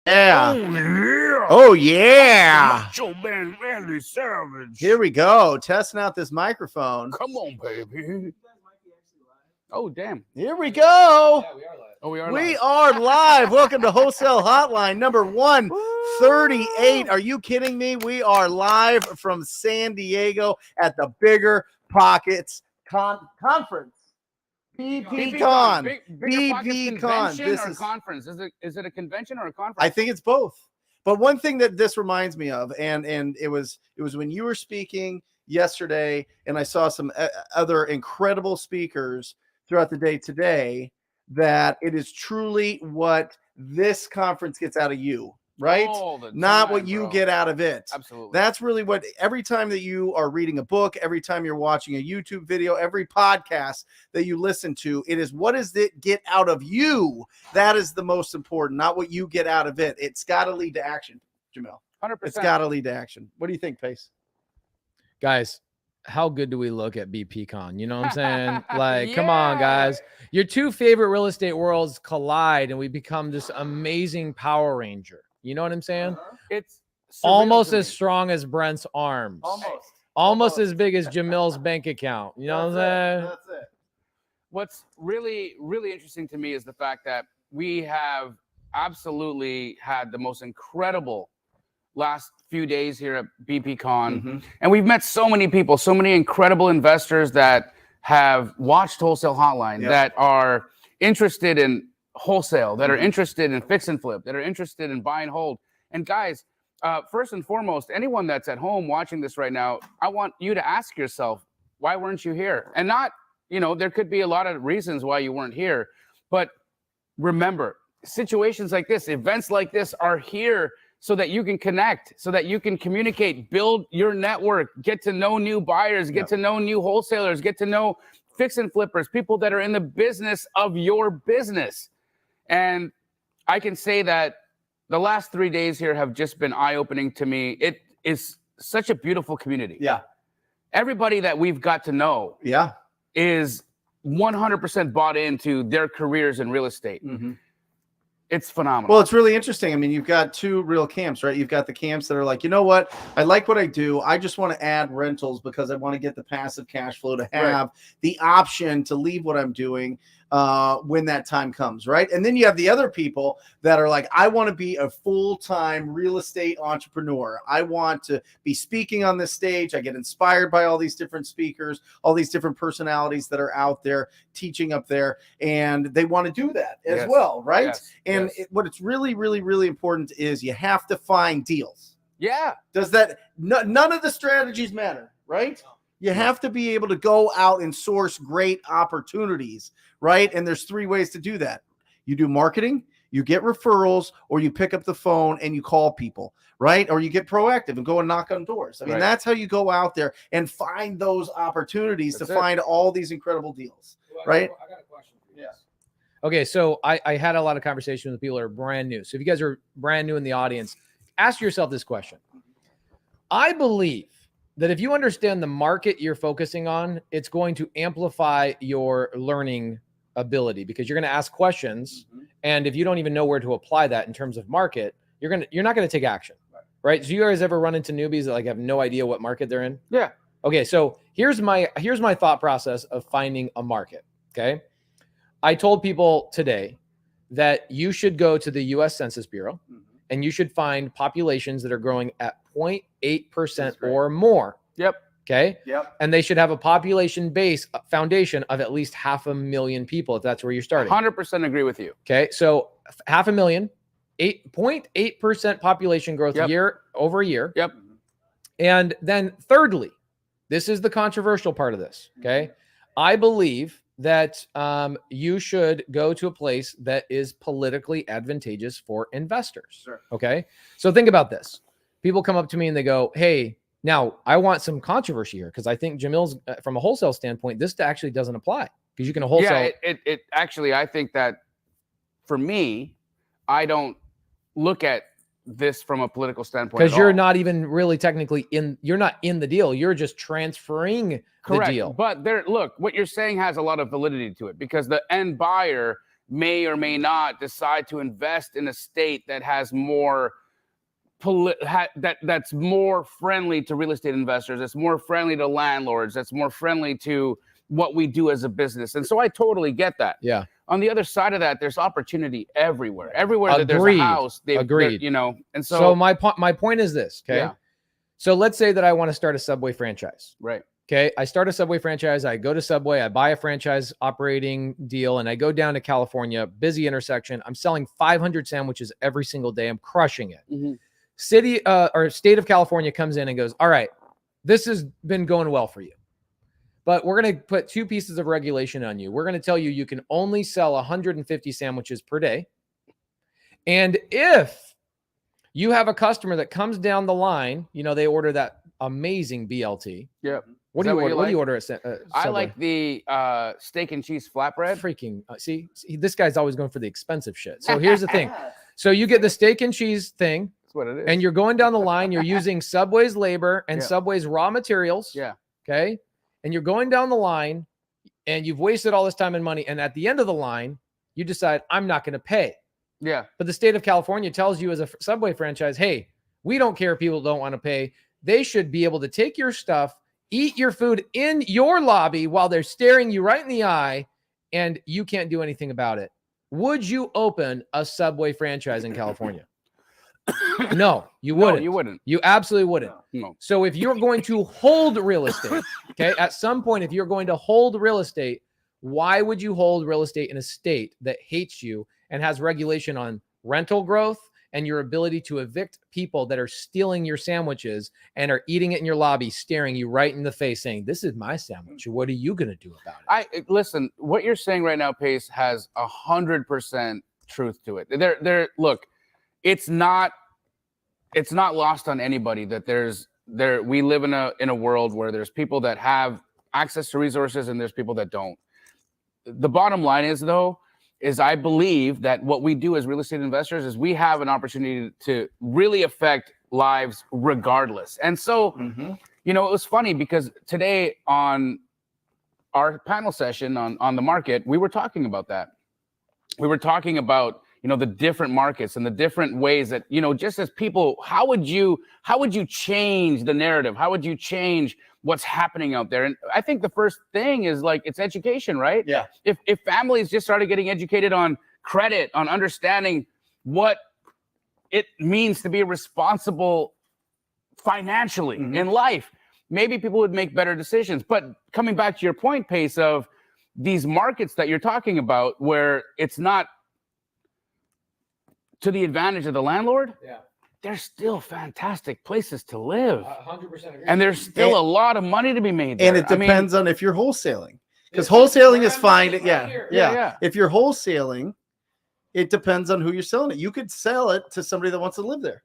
Yeah. Oh, yeah. Oh, yeah. Macho Man Randy Savage. Here we go. Testing out this microphone. Come on, baby. Oh, damn. Here we go. Yeah, we are live. Oh, we are We live. are live. Welcome to Wholesale Hotline number 138. Are you kidding me? We are live from San Diego at the Bigger Pockets Conference. BP Con. BP Con. This is conference. Is it a convention or a conference? I think it's both. But one thing that this reminds me of, and it was when you were speaking yesterday, and I saw some other incredible speakers throughout the day today, that it is truly what this conference gets out of you, right? Not what you get out of it. Absolutely. That's really what, every time that you are reading a book, every time you're watching a YouTube video, every podcast that you listen to, it is what does it get out of you? That is the most important, not what you get out of it. It's got to lead to action, Jamel. 100%. It's got to lead to action. What do you think, Pace? Guys, how good do we look at BP Con? You know what I'm saying? Like, come on, guys. Your two favorite real estate worlds collide and we become this amazing Power Ranger. You know what I'm saying? It's almost as strong as Brent's arms. Almost as big as Jamil's bank account. You know what I'm saying? That's it. What's really, really interesting to me is the fact that we have absolutely had the most incredible last few days here at BP Con. And we've met so many people, so many incredible investors that have watched Wholesale Hotline, that are interested in wholesale, that are interested in fix and flip, that are interested in buy and hold. And guys, first and foremost, anyone that's at home watching this right now, I want you to ask yourself, why weren't you here? And not, there could be a lot of reasons why you weren't here, but remember, situations like this, events like this are here so that you can connect, so that you can communicate, build your network, get to know new buyers, get to know new wholesalers, get to know fix and flippers, people that are in the business of your business. And I can say that the last 3 days here have just been eye-opening to me. It is such a beautiful community. Yeah. Everybody that we've got to know is 100% bought into their careers in real estate. It's phenomenal. Well, it's really interesting. I mean, you've got two real camps, right? You've got the camps that are like, you know what? I like what I do. I just want to add rentals because I want to get the passive cash flow to have the option to leave what I'm doing when that time comes, right? And then you have the other people that are like, I want to be a full-time real estate entrepreneur. I want to be speaking on this stage. I get inspired by all these different speakers, all these different personalities that are out there teaching up there, and they want to do that as well, right? And what it's really, really, really important is you have to find deals. Does that, none of the strategies matter, right? You have to be able to go out and source great opportunities, right? And there's three ways to do that. You do marketing, you get referrals, or you pick up the phone and you call people, right? Or you get proactive and go and knock on doors. I mean, that's how you go out there and find those opportunities to find all these incredible deals, right? I got a question for you. Okay, so I had a lot of conversation with people that are brand new. So if you guys are brand new in the audience, ask yourself this question. I believe that if you understand the market you're focusing on, it's going to amplify your learning ability because you're going to ask questions. And if you don't even know where to apply that in terms of market, you're not going to take action, right? So you guys ever run into newbies that like have no idea what market they're in? Yeah. Okay. So here's my thought process of finding a market. Okay. I told people today that you should go to the US Census Bureau and you should find populations that are growing at 0.8% or more. Okay. And they should have a population base foundation of at least 500,000 people if that's where you're starting. 100% agree with you. Okay. So 500,000, 8.8% population growth year over year. And then thirdly, this is the controversial part of this. Okay. I believe that you should go to a place that is politically advantageous for investors. Okay. So think about this. People come up to me and they go, hey, now I want some controversy here because I think Jamil's from a wholesale standpoint, this actually doesn't apply because you can wholesale. Yeah, it actually, I think that for me, I don't look at this from a political standpoint because you're not even really technically you're not in the deal. You're just transferring the deal. But look, what you're saying has a lot of validity to it because the end buyer may or may not decide to invest in a state that has more that's more friendly to real estate investors, that's more friendly to landlords, that's more friendly to what we do as a business. And so I totally get that. Yeah. On the other side of that, there's opportunity everywhere that there's a house. Agreed. You know, and so my point is this. Okay. Yeah. So let's say that I want to start a Subway franchise. Right. Okay. I start a Subway franchise. I go to Subway, I buy a franchise operating deal, and I go down to California, busy intersection. I'm selling 500 sandwiches every single day. I'm crushing it. Mm-hmm. State of California comes in and goes, all right, this has been going well for you, but we're going to put 2 pieces of regulation on you. We're going to tell you you can only sell 150 sandwiches per day. And if you have a customer that comes down the line, you know, they order that amazing BLT. Yep. What do you order? What do you order at Subway? I like the steak and cheese flatbread. Freaking see, this guy's always going for the expensive shit. So here's the thing. So you get the steak and cheese thing. What it is. And you're going down the line, you're using Subway's labor and Subway's raw materials. Yeah. Okay. And you're going down the line and you've wasted all this time and money. And at the end of the line, you decide, I'm not going to pay. Yeah. But the state of California tells you as a Subway franchise, hey, we don't care if people don't want to pay. They should be able to take your stuff, eat your food in your lobby while they're staring you right in the eye, and you can't do anything about it. Would you open a Subway franchise in California? No, you wouldn't. No, you wouldn't. You absolutely wouldn't. No. So if you're going to hold real estate, okay, at some point, if you're going to hold real estate, why would you hold real estate in a state that hates you and has regulation on rental growth and your ability to evict people that are stealing your sandwiches and are eating it in your lobby, staring you right in the face, saying, this is my sandwich. What are you going to do about it? Listen, what you're saying right now, Pace, has 100% truth to it. Look, it's not lost on anybody that we live in a world where there's people that have access to resources and there's people that don't. The bottom line is, though, is I believe that what we do as real estate investors is we have an opportunity to really affect lives regardless. And so, you know, it was funny because today on our panel session on the market, we were talking about that. We were talking about, you know, the different markets and the different ways that, you know, just as people, how would you change the narrative? How would you change what's happening out there? And I think the first thing is like, it's education, right? Yeah. If families just started getting educated on credit, on understanding what it means to be responsible financially in life, maybe people would make better decisions. But coming back to your point, Pace, of these markets that you're talking about, where it's not to the advantage of the landlord, they're still fantastic places to live. 100% agree. And there's still a lot of money to be made there. And it depends on if you're wholesaling. Because wholesaling is fine. Yeah. If you're wholesaling, it depends on who you're selling it. You could sell it to somebody that wants to live there.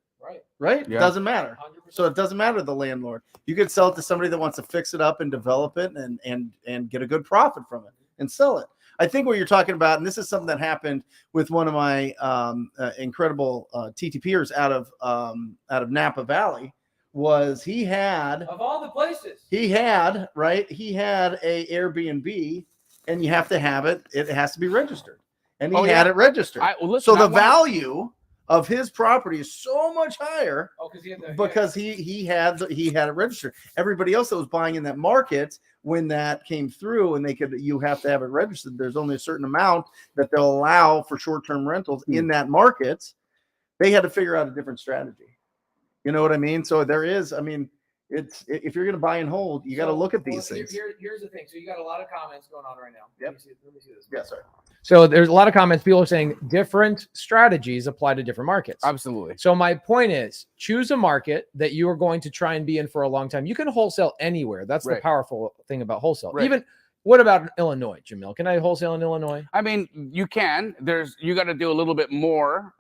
Right? Yeah. It doesn't matter. 100%. So it doesn't matter the landlord. You could sell it to somebody that wants to fix it up and develop it and get a good profit from it and sell it. I think what you're talking about, and this is something that happened with one of my incredible TTPers out of Napa Valley, was he had, Of all the places. he had a Airbnb, and you have to have it. It has to be registered, and he had it registered. So the value of his property is so much higher because he had it registered. Everybody else that was buying in that market, when that came through and you have to have it registered, there's only a certain amount that they'll allow for short-term rentals in that market. They had to figure out a different strategy. You know what I mean? So there is, I mean, it's, if you're going to buy and hold, you got to look at these things. Here's the thing. So you got a lot of comments going on right now. Yep. Let me see this. Yeah, sorry. So there's a lot of comments. People are saying different strategies apply to different markets. Absolutely. So my point is, choose a market that you are going to try and be in for a long time. You can wholesale anywhere. That's the powerful thing about wholesale. Even, what about Illinois, Jamil? Can I wholesale in Illinois? I mean, you can. You got to do a little bit more.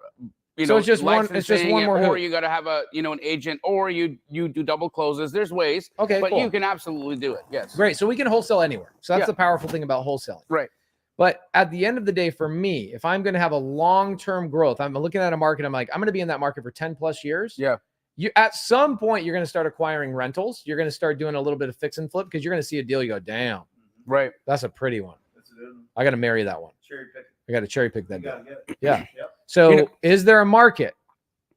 So it's just one. It's just one more. Or you got to have an agent, or you do double closes. There's ways. Okay, but cool. You can absolutely do it. Yes. Great. So we can wholesale anywhere. So that's the powerful thing about wholesaling. Right. But at the end of the day, for me, if I'm going to have a long-term growth, I'm looking at a market. I'm like, I'm going to be in that market for 10 plus years. Yeah. You at some point, you're going to start acquiring rentals. You're going to start doing a little bit of fix and flip because you're going to see a deal. You go, damn. Right. That's a pretty one. I got to marry that one. Cherry pick. I got to cherry pick that. Yeah. Yep. So is there a market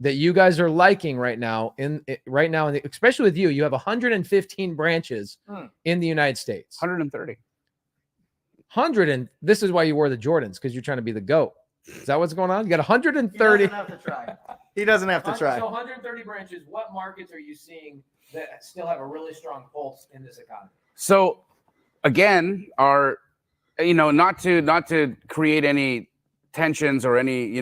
that you guys are liking right now especially with you have 115 branches in the United States. 130. And this is why you wore the Jordans, because you're trying to be the GOAT. Is that what's going on? You got 130. He doesn't have to try. He doesn't have to try. So 130 branches. What markets are you seeing that still have a really strong pulse in this economy? So again, not to create any tensions or any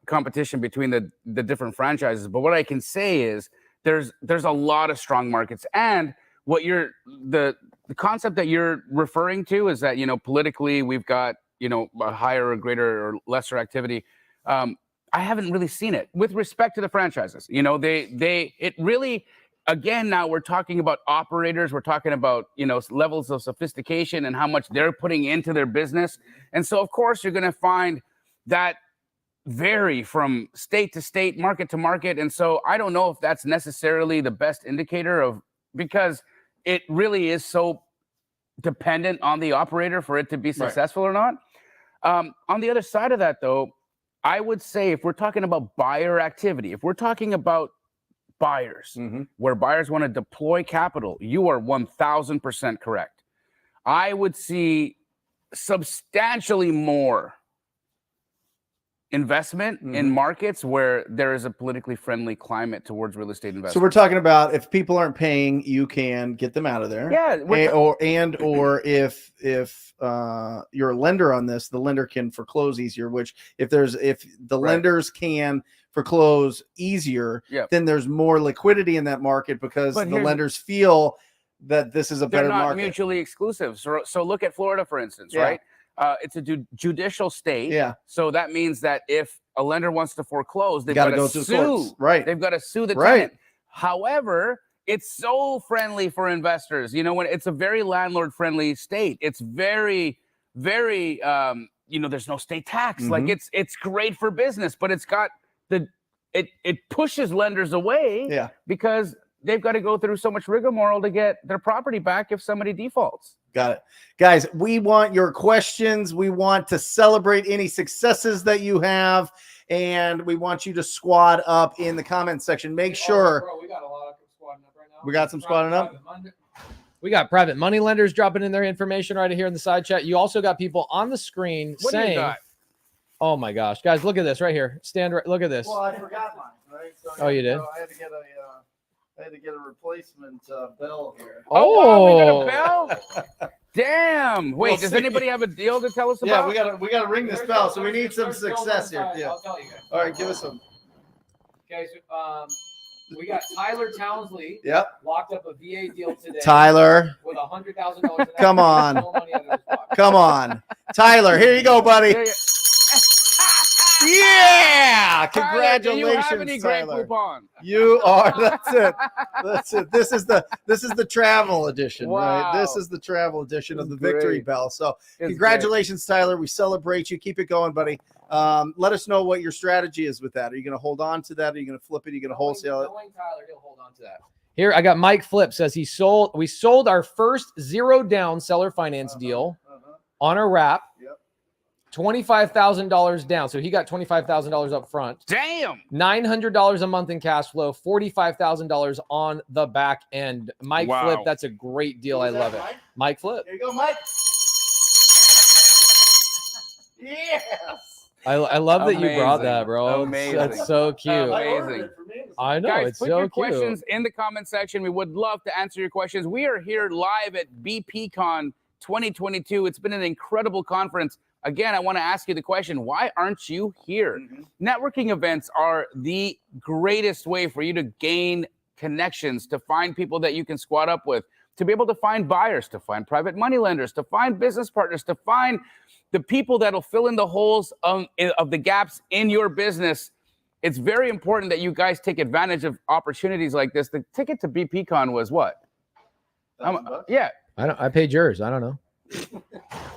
competition between the different franchises, but what I can say is there's a lot of strong markets, and what the concept that you're referring to is that politically we've got a higher or greater or lesser activity. I haven't really seen it with respect to the franchises. It really, again, now we're talking about operators, we're talking about levels of sophistication and how much they're putting into their business, and so of course you're going to find that vary from state to state, market to market. And so I don't know if that's necessarily the best indicator because it really is so dependent on the operator for it to be successful or not. On the other side of that, though, I would say if we're talking about buyer activity, if we're talking about buyers, where buyers want to deploy capital, you are 1000% correct. I would see substantially more investment in markets where there is a politically friendly climate towards real estate investment. So we're talking about if people aren't paying, you can get them out of there. Yeah. Or if you're a lender on this, the lender can foreclose easier, which if the lenders can foreclose easier, then there's more liquidity in that market because the lenders feel that this is a better market. They're not mutually exclusive. So look at Florida, for instance, right? It's a judicial state. Yeah. So that means that if a lender wants to foreclose, they've got to sue. Right. They've got to sue the tenant. However, it's so friendly for investors. When it's a very landlord-friendly state, it's very, very, there's no state tax. Like it's great for business, but it's got it pushes lenders away. Yeah. Because they've got to go through so much rigmarole to get their property back if somebody defaults. Got it. Guys, we want your questions. We want to celebrate any successes that you have, and we want you to squad up in the comment section. Make sure. Bro, we got a lot of squadding up right now. We got some squadding up. We got private money lenders dropping in their information right here in the side chat. You also got people on the screen saying, "Oh my gosh, guys, look at this right here. Look at this." Well, I forgot mine, right? So you did? I had to get a replacement bell here. Oh, wow, we got a bell? Damn. Wait, does anybody have a deal to tell us about? Yeah, we gotta ring this bell, so we need some success here. Yeah. I'll tell you guys. All right, give us some. Okay, so we got Tyler Townsley. Yep. Locked up a VA deal today. Tyler. With $100,000. Come on. Come on. Tyler, here you go, buddy. Yeah! Congratulations, Tyler, do you have any great Tyler. coupon? You are. That's it. That's it. This is the travel edition, Wow. right? This is the travel edition of the Victory Bell. So, congratulations, Tyler. We celebrate you. Keep it going, buddy. Let us know what your strategy is with that. Are you going to hold on to that? Are you going to flip it? Are you going to wholesale it? Knowing Tyler, he'll hold on to that. Here, I got Mike Flip says we sold our first 0 down seller finance deal on a wrap. Yep. $25,000 down. So he got $25,000 up front. Damn. $900 a month in cash flow, $45,000 on the back end. Mike Flip, that's a great deal. I love it. Mike Flip. There you go, Mike. Yes. I love that you brought that, bro. Amazing. That's so cute. Amazing. I know. Guys, it's put so your cute. questions in the comment section. We would love to answer your questions. We are here live at BPCon 2022. It's been an incredible conference. Again, I want to ask you the question, why aren't you here? Networking events are the greatest way for you to gain connections, to find people that you can squad up with, to be able to find buyers, to find private money lenders, to find business partners, to find the people that'll fill in the holes of the gaps in your business. It's very important that you guys take advantage of opportunities like this. The ticket to BPCon was what? Yeah. I paid yours. I don't know.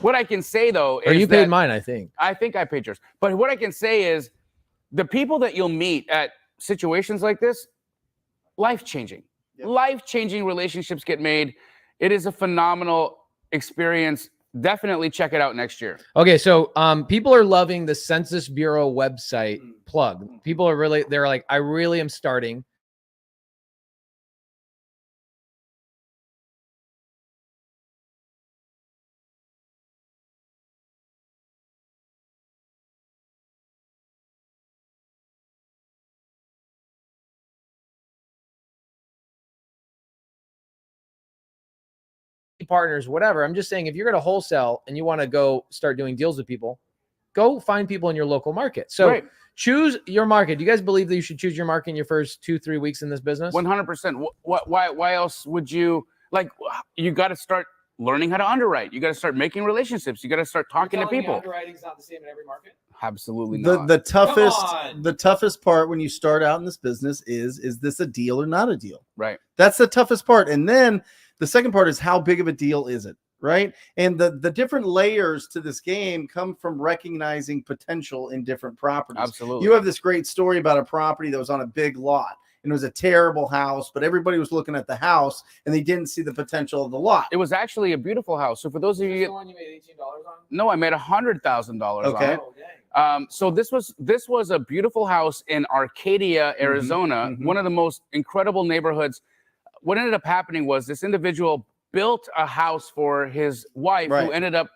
What I can say, though, is or you paid mine, I think. I think I paid yours. But what I can say is the people that you'll meet at situations like this, life-changing. Yep. Life-changing relationships get made. It is a phenomenal experience. definitely check it out next year. Okay, so people are loving the Census Bureau website plug. People are really, they're like, I really am starting. Partners, whatever. I'm just saying, if you're going to wholesale and you want to go start doing deals with people, go find people in your local market. So choose your market. Do you guys believe that you should choose your market in your first 2-3 weeks in this business? 100%. Why else would you, like, you got to start learning how to underwrite. You got to start making relationships. You got to start talking to people. Underwriting's not the same in every market? Absolutely not. The toughest part when you start out in this business is this a deal or not a deal? Right. That's the toughest part. And then the second part is, how big of a deal is it? Right. And the different layers to this game come from recognizing potential in different properties. Absolutely. You have this great story about a property that was on a big lot, and it was a terrible house, but everybody was looking at the house and they didn't see the potential of the lot. It was actually a beautiful house. So for those of you, one you made $18 on? No, I made $100,000 Okay. on it. So this was a beautiful house in Arcadia, Arizona, one of the most incredible neighborhoods. What ended up happening was this individual built a house for his wife, who ended up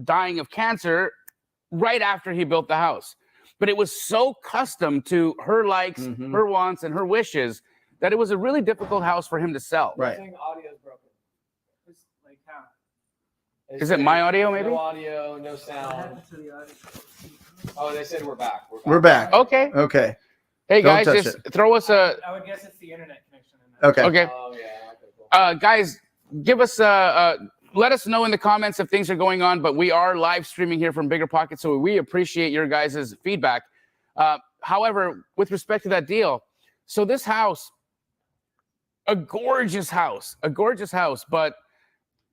dying of cancer right after he built the house. But it was so custom to her likes, her wants, and her wishes that it was a really difficult house for him to sell. Right. Audio is broken. It's like how? Is it my audio, maybe? No audio, no sound. Oh, they said we're back. We're back. Okay. Okay. Hey, Don't guys, touch just throw us a... I would guess it's the internet connection. Okay. Okay. Oh, yeah. Okay, cool. Guys, give us let us know in the comments if things are going on, but we are live streaming here from Bigger Pockets, so we appreciate your guys' feedback. However, with respect to that deal, so this house, a gorgeous house, but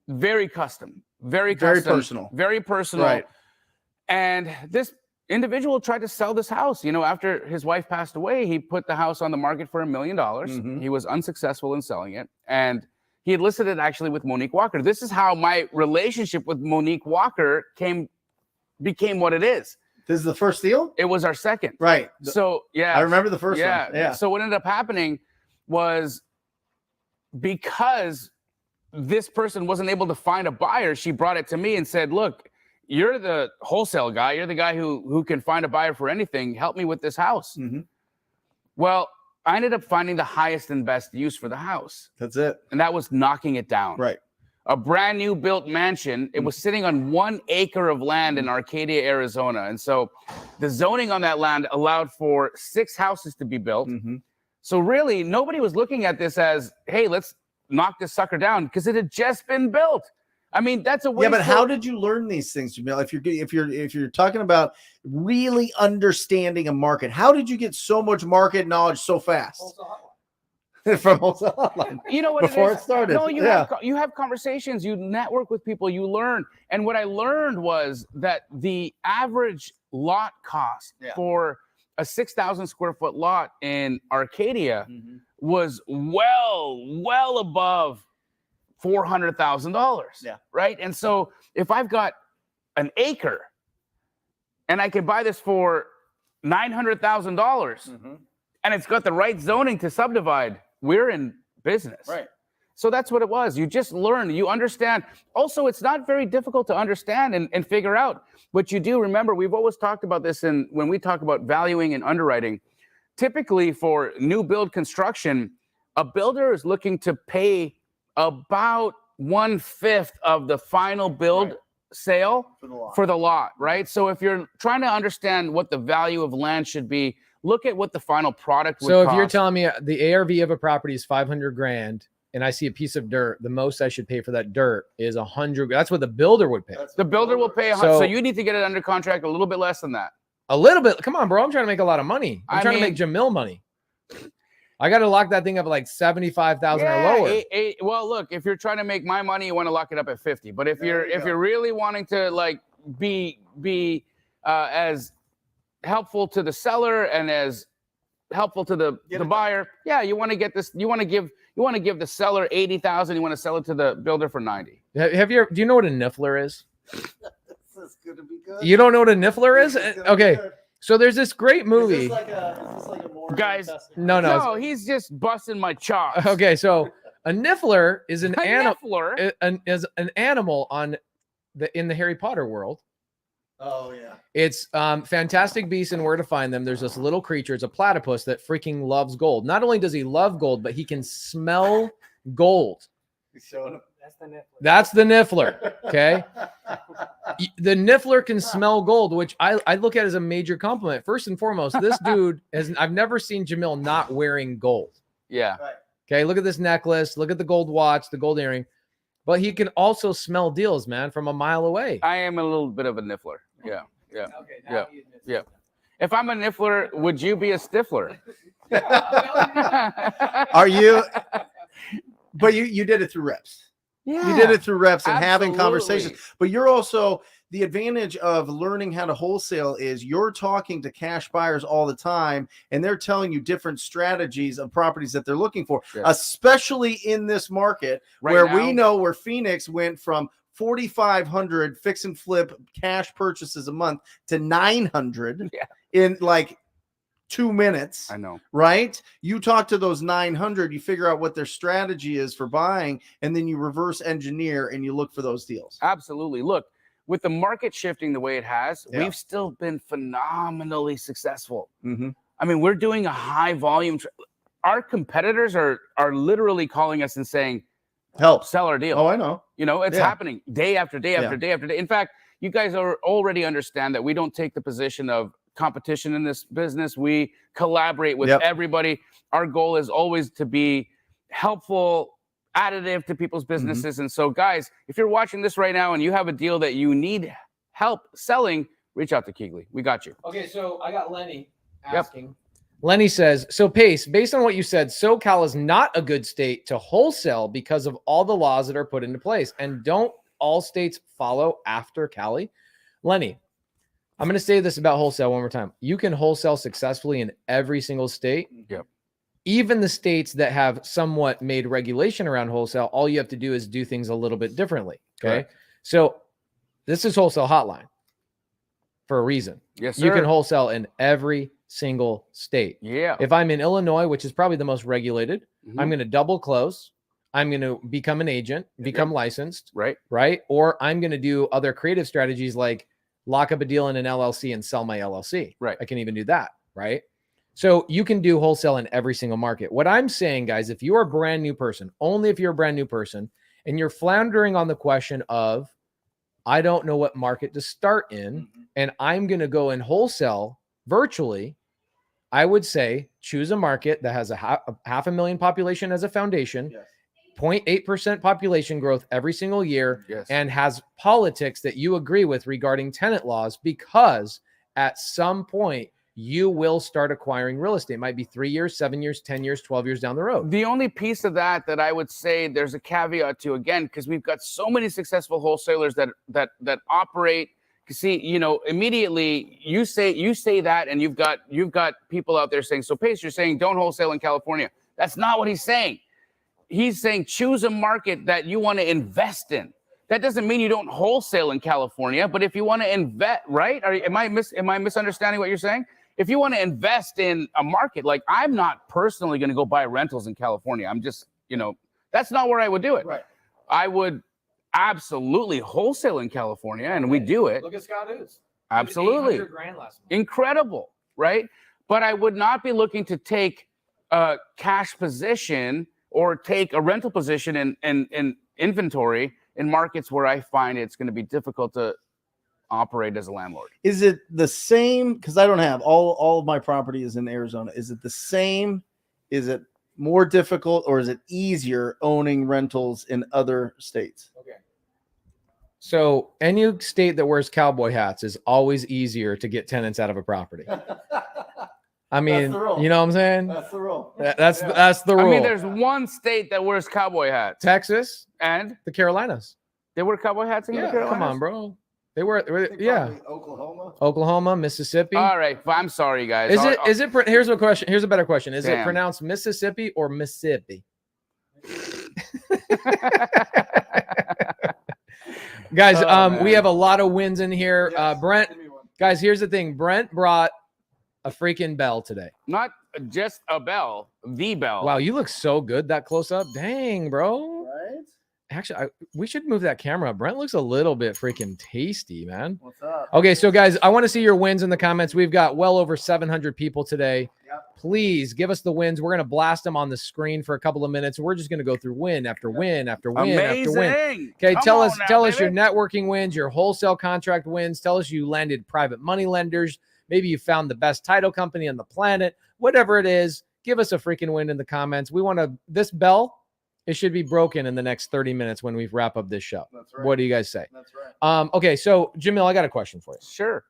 very custom, very personal. Right. And this individual tried to sell this house. You know, after his wife passed away, he put the house on the market for $1 million. He was unsuccessful in selling it, and he had listed it actually with Monique Walker. This is how my relationship with Monique Walker became what it is. This is the first deal? It was our second. Right. So, yeah. I remember the first one. Yeah. So what ended up happening was, because this person wasn't able to find a buyer, she brought it to me and said, look, you're the wholesale guy. You're the guy who can find a buyer for anything. Help me with this house. Well, I ended up finding the highest and best use for the house. That's it. And that was knocking it down. Right. A brand new built mansion. It was sitting on 1 acre of land in Arcadia, Arizona. And so the zoning on that land allowed for 6 houses to be built. So really, nobody was looking at this as, hey, let's knock this sucker down, because it had just been built. I mean, that's a waste. Yeah, but how did you learn these things, Jamil? If you're talking about really understanding a market, how did you get so much market knowledge so fast? From Wholesale Hotline. You know what? Before it started. No, you have conversations, you network with people, you learn. And what I learned was that the average lot cost for a 6,000 square foot lot in Arcadia was well above $400,000. Yeah. Right. And so if I've got an acre and I can buy this for $900,000 and it's got the right zoning to subdivide, we're in business. Right. So that's what it was. You just learn, you understand. Also, it's not very difficult to understand and figure out what you do. Remember, we've always talked about this when we talk about valuing and underwriting. Typically for new build construction, a builder is looking to pay about 1/5 of the final build sale for the lot, right? So if you're trying to understand what the value of land should be, look at what the final product would cost. So if you're telling me the ARV of a property is 500 grand and I see a piece of dirt, the most I should pay for that dirt is 100. That's what the builder would pay. The builder will pay 100. So you need to get it under contract a little bit less than that. A little bit. Come on, bro. I'm trying to make a lot of money. I'm trying to make Jamil money. I got to lock that thing up at like 75,000 or lower. Well, look, if you're trying to make my money, you want to lock it up at 50. But if you're really wanting to like be as helpful to the seller and as helpful to the buyer, you want to get this. You want to give the seller 80,000. You want to sell it to the builder for 90. Do you know what a niffler is? This is gonna be good. You don't know what a niffler is? This gonna be Okay. good. So there's this great Is movie. this like a more Guys, No. No, he's just busting my chops. Okay, so a niffler is an A animal. niffler? Is an animal in the Harry Potter world. Oh yeah. It's Fantastic Beasts and Where to Find Them. There's this little creature. It's a platypus that freaking loves gold. Not only does he love gold, but he can smell gold. He's showing him. That's the niffler. Okay. The niffler can smell gold, which I look at as a major compliment. First and foremost, this dude I've never seen Jamil not wearing gold. Yeah. Right. Okay. Look at this necklace. Look at the gold watch, the gold earring. But he can also smell deals, man, from a mile away. I am a little bit of a niffler. Yeah. Yeah. Okay, Yeah, now he admits yeah. it. If I'm a niffler, would you be a stiffler? Are you? But you did it through reps. Yeah. You did it through reps and having Absolutely. conversations. But you're also the advantage of learning how to wholesale is you're talking to cash buyers all the time, and they're telling you different strategies of properties that they're looking for, Yeah. especially in this market Right where now- we know where Phoenix went from 4,500 fix and flip cash purchases a month to 900 Yeah. in like 2 minutes. I know. Right? You talk to those 900, you figure out what their strategy is for buying, and then you reverse engineer and you look for those deals. Absolutely. Look, with the market shifting the way it has, Yeah. we've still been phenomenally successful. Mm-hmm. I mean, we're doing a high volume. Our competitors are literally calling us and saying, Help. sell our deal. Oh, I know. You know, it's Yeah. happening day after day after Yeah. day after day. In fact, you guys already understand that we don't take the position of competition in this business. We collaborate with Yep. everybody. Our goal is always to be helpful, additive to people's Mm-hmm. businesses. And so, guys, if you're watching this right now and you have a deal that you need help selling, reach out to Keegley. We got you. Okay, so I got Lenny Yep. asking. Lenny says, so Pace, based on what you said, SoCal is not a good state to wholesale because of all the laws that are put into place. And don't all states follow after Cali? Lenny, I'm going to say this about wholesale one more time. You can wholesale successfully in every single state. Yep. Even the states that have somewhat made regulation around wholesale, all you have to do is do things a little bit differently. Okay. Correct. So this is Wholesale Hotline for a reason. Yes, sir. You can wholesale in every single state. Yeah. If I'm in Illinois, which is probably the most regulated, Mhm. I'm going to double close. I'm going to become an agent, become licensed, Right. right? Or I'm going to do other creative strategies like lock up a deal in an LLC and sell my LLC. Right. I can even do that, right? So you can do wholesale in every single market. What I'm saying, guys, if you're a brand new person, only if you're a brand new person, and you're floundering on the question of, I don't know what market to start in, and I'm going to go and wholesale virtually, I would say choose a market that has a half a million population as a foundation, Yes. 0.8% population growth every single year, Yes. and has politics that you agree with regarding tenant laws, because at some point you will start acquiring real estate. It might be 3 years, 7 years, 10 years, 12 years down the road. The only piece of that I would say there's a caveat to, again, because we've got so many successful wholesalers that operate. See, you know, immediately you say that, and you've got people out there saying, so Pace, you're saying don't wholesale in California. That's not what he's saying. He's saying choose a market that you want to invest in. That doesn't mean you don't wholesale in California, but if you want to invest, right? Am I misunderstanding what you're saying? If you want to invest in a market, like I'm not personally going to go buy rentals in California. I'm just, you know, that's not where I would do it. Right. I would absolutely wholesale in California, and we do it. Look at Scott Ooze. Absolutely. $800,000 last month. Incredible, right? But I would not be looking to take a cash position or take a rental position in inventory in markets where I find it's going to be difficult to operate as a landlord. Is it the same? Because I don't have all of my property is in Arizona. Is it the same? Is it more difficult, or is it easier owning rentals in other states? Okay. So any state that wears cowboy hats is always easier to get tenants out of a property. I mean, the rule. you know what I'm saying? That's the rule. That's the I rule. mean, there's one state that wears cowboy hats, Texas, and the Carolinas. they wear cowboy hats in the Yeah, Carolinas. come on, bro. They were, I think yeah. probably Oklahoma. Oklahoma, Mississippi. All right, I'm sorry, guys. Is it? Here's a question. Here's a better question. Is it Damn. pronounced Mississippi or Mississippi? Guys, Oh, we have a lot of wins in here. Yes. Brent, Give me one. guys, here's the thing. Brent brought a freaking bell today. Not just a bell, the bell. Wow, you look so good that close up. Dang, bro. Right? Actually, we should move that camera up. Brent looks a little bit freaking tasty, man. What's up? Okay, so guys, I want to see your wins in the comments. We've got well over 700 people today. Yep. Please give us the wins. We're going to blast them on the screen for a couple of minutes. We're just going to go through win after win after win after win. Amazing. Okay, Come tell on us now, your baby. networking wins, your wholesale contract wins. Tell us you landed private money lenders. Maybe you found the best title company on the planet. Whatever it is, give us a freaking win in the comments. We want to this bell. It should be broken in the next 30 minutes when we wrap up this show. That's right. What do you guys say? That's right. Okay, so Jamil, I got a question for you. Sure.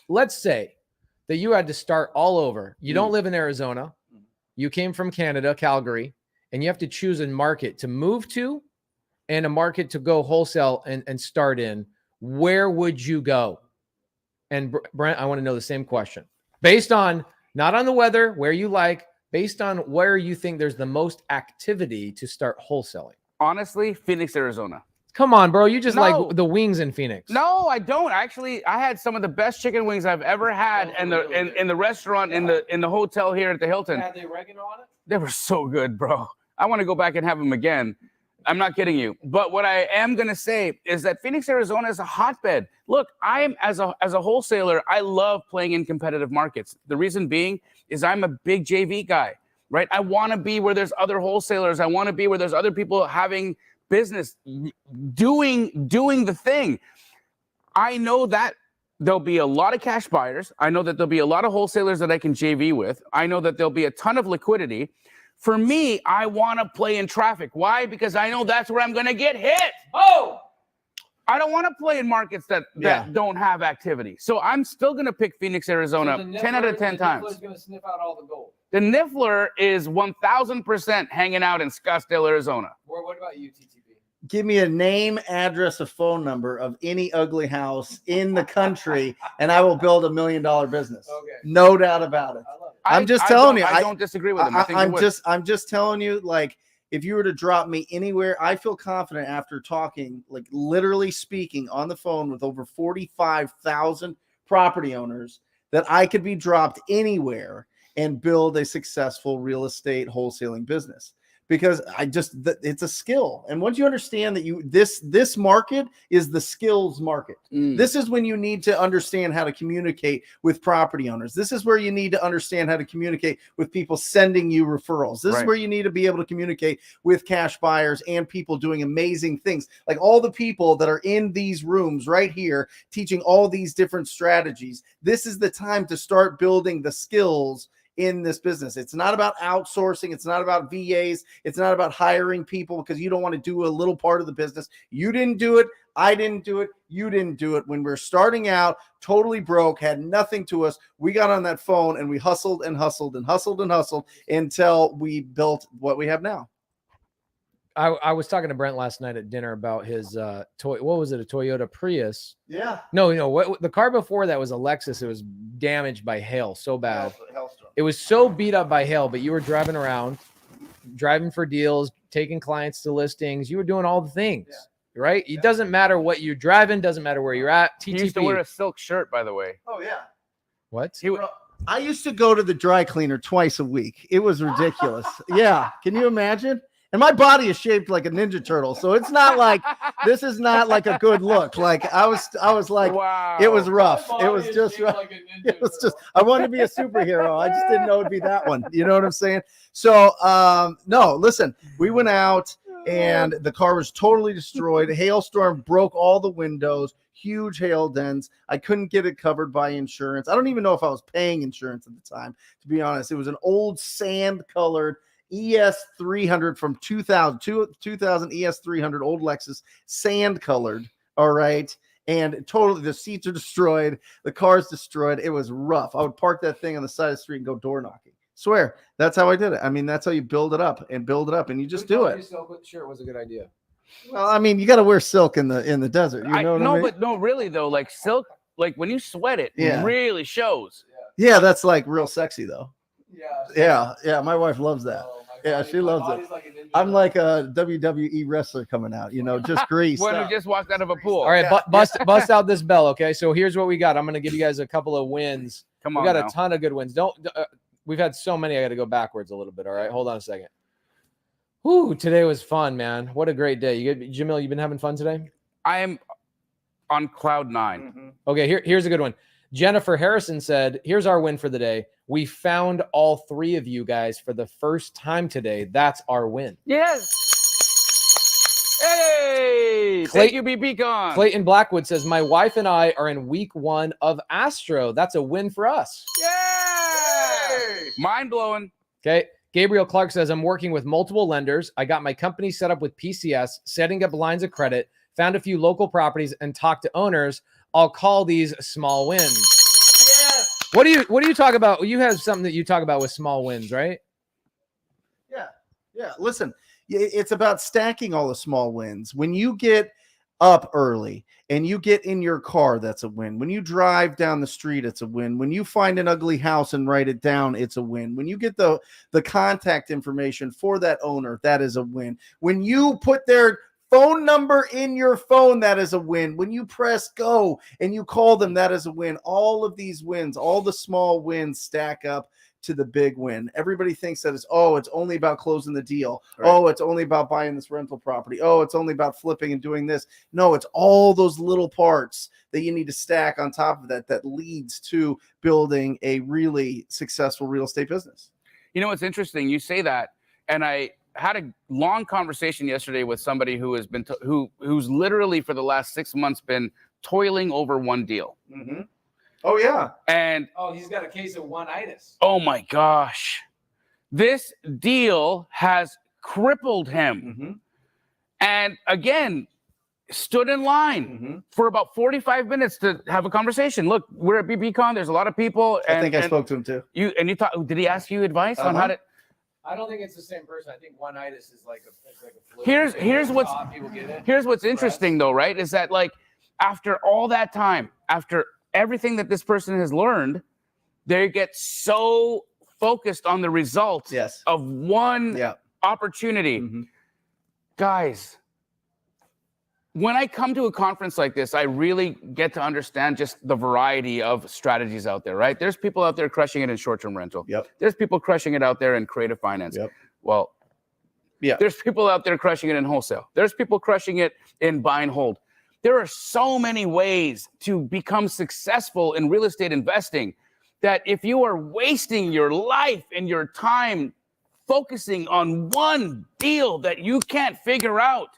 Let's say that you had to start all over. You don't live in Arizona. You came from Canada, Calgary, and you have to choose a market to move to and a market to go wholesale and start in. Where would you go? And Brent, I want to know the same question. Based on, not on the weather, where you like, based on where you think there's the most activity to start wholesaling. Honestly, Phoenix, Arizona. Come on, bro. You just No. like the wings in Phoenix. No, I don't. Actually, I had some of the best chicken wings I've ever had in the restaurant in the hotel here at the Hilton. Had the oregano on it? They were so good, bro. I want to go back and have them again. I'm not kidding you. But what I am going to say is that Phoenix, Arizona is a hotbed. Look, as a wholesaler, I love playing in competitive markets. The reason being is I'm a big JV guy, right? I want to be where there's other wholesalers. I want to be where there's other people having business, doing the thing. I know that there'll be a lot of cash buyers. I know that there'll be a lot of wholesalers that I can JV with. I know that there'll be a ton of liquidity. For me, I want to play in traffic. Why? Because I know that's where I'm going to get hit. Oh, I don't want to play in markets that don't have activity. So I'm still going to pick Phoenix, Arizona, So 10 out of 10 times. The Niffler's going to sniff out all the gold. The Niffler is 1,000% hanging out in Scottsdale, Arizona. Or what about you, TTP? Give me a name, address, a phone number of any ugly house in the country, and I will build $1 million business. Okay. No doubt about it. I love it. I'm just telling you. I don't disagree with him. I think I'm just telling you, like, if you were to drop me anywhere, I feel confident after talking, like literally speaking on the phone with over 45,000 property owners, that I could be dropped anywhere and build a successful real estate wholesaling business. Because it's a skill. And once you understand that this market is the skills market. This is when you need to understand how to communicate with property owners. This is where you need to understand how to communicate with people sending you referrals. This is where you need to be able to communicate with cash buyers and people doing amazing things. Like all the people that are in these rooms right here, teaching all these different strategies. This is the time to start building the skills in this business. It's not about outsourcing. It's not about VAs. It's not about hiring people because you don't want to do a little part of the business. You didn't do it. I didn't do it. You didn't do it. When we're starting out, totally broke, had nothing to us, we got on that phone and we hustled and hustled and hustled and hustled until we built what we have now. I was talking to Brent last night at dinner about his toy. What was it? A Toyota Prius? Yeah. No, what the car before that was a Lexus. It was damaged by hail so bad. It was so beat up by hail, but you were driving around, driving for deals, taking clients to listings. You were doing all the things, right? It doesn't matter what you're driving. Doesn't matter where you're at. TTP. He used to wear a silk shirt, by the way. Oh, yeah. What? I used to go to the dry cleaner twice a week. It was ridiculous. Yeah. Can you imagine? And my body is shaped like a Ninja Turtle. So it's not like, this is not like a good look. Like I was like, wow. It was rough. It was just rough. It was just, I wanted to be a superhero. I just didn't know it'd be that one. You know what I'm saying? So, no, listen, we went out and the car was totally destroyed. A hailstorm broke all the windows, huge hail dents. I couldn't get it covered by insurance. I don't even know if I was paying insurance at the time, to be honest. It was an old sand colored ES300 from 2000 ES300, old Lexus, sand colored. All right. And totally the seats are destroyed. The car's destroyed. It was rough. I would park that thing on the side of the street and go door knocking. Swear. That's how I did it. I mean, that's how you build it up and you just do it. Sure, was a good idea. Well, I mean, you got to wear silk in the desert. You know what I mean? But no, really though, like silk, like when you sweat it, it really shows. Yeah, that's like real sexy though. Yeah. Yeah. My wife loves that. Oh, my Yeah, she loves it. I'm like a WWE wrestler coming out, just grease. One who just walked out of a pool. All right, bust out this bell, okay? So here's what we got. I'm going to give you guys a couple of wins. Come we on got now. a ton of good wins. We've had so many. I got to go backwards a little bit. All right, hold on a second. Whoo, today was fun, man. What a great day. Jamil, you been having fun today? I am on cloud 9. Mm-hmm. Okay, here's a good one. Jennifer Harrison said, here's our win for the day. We found all 3 of you guys for the first time today. That's our win. Yes. Hey, thank you, BPCon. Clayton Blackwood says, my wife and I are in week 1 of Astro. That's a win for us. Yay! Mind blowing. Okay. Gabriel Clark says, I'm working with multiple lenders. I got my company set up with PCS, setting up lines of credit, found a few local properties, and talked to owners. I'll call these small wins. Yes. What do you talk about? You have something that you talk about with small wins, right? Yeah. Listen, it's about stacking all the small wins. When you get up early and you get in your car, that's a win. When you drive down the street, it's a win. When you find an ugly house and write it down, it's a win. When you get the contact information for that owner, that is a win. When you put their phone number in your phone, that is a win. When you press go and you call them, that is a win. All of these wins, all the small wins stack up to the big win. Everybody thinks that it's only about closing the deal. Right. Oh, it's only about buying this rental property. Oh, it's only about flipping and doing this. No, it's all those little parts that you need to stack on top of that leads to building a really successful real estate business. You know, it's interesting. You say that, and I had a long conversation yesterday with somebody who has been who's literally for the last 6 months been toiling over one deal. Mm-hmm. Oh yeah, and he's got a case of one-itis. Oh my gosh, this deal has crippled him. Mm-hmm. And again, stood in line for about 45 minutes to have a conversation. Look, we're at BPCon. There's a lot of people. I think I spoke to him too. You thought? Did he ask you advice on how to? I don't think it's the same person. I think one-itis is like a flu. Here's what's interesting though, right? Is that like after all that time, after everything that this person has learned, they get so focused on the results of one opportunity. Mm-hmm. Guys, when I come to a conference like this, I really get to understand just the variety of strategies out there, right? There's people out there crushing it in short-term rental. Yep. There's people crushing it out there in creative finance. Yep. Well, there's people out there crushing it in wholesale. There's people crushing it in buy and hold. There are so many ways to become successful in real estate investing that if you are wasting your life and your time focusing on one deal that you can't figure out,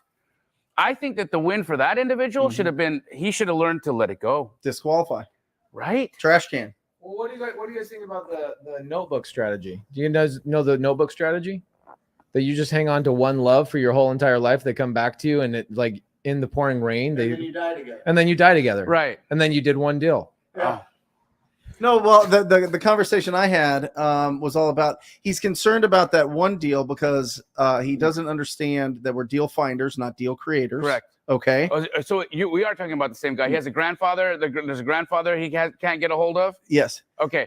I think that the win for that individual should have been, he should have learned to let it go. Disqualify. Right? Trash can. Well, what do you guys think about the notebook strategy? Do you guys know the notebook strategy? That you just hang on to one love for your whole entire life. They come back to you and it like in the pouring rain, and then you die together. And then you die together. Right. And then you did one deal. Yeah. No, well, the conversation I had was all about, he's concerned about that one deal because he doesn't understand that we're deal finders, not deal creators. Correct. Okay. So we are talking about the same guy. He has a grandfather. There's a grandfather he can't get a hold of. Yes. Okay.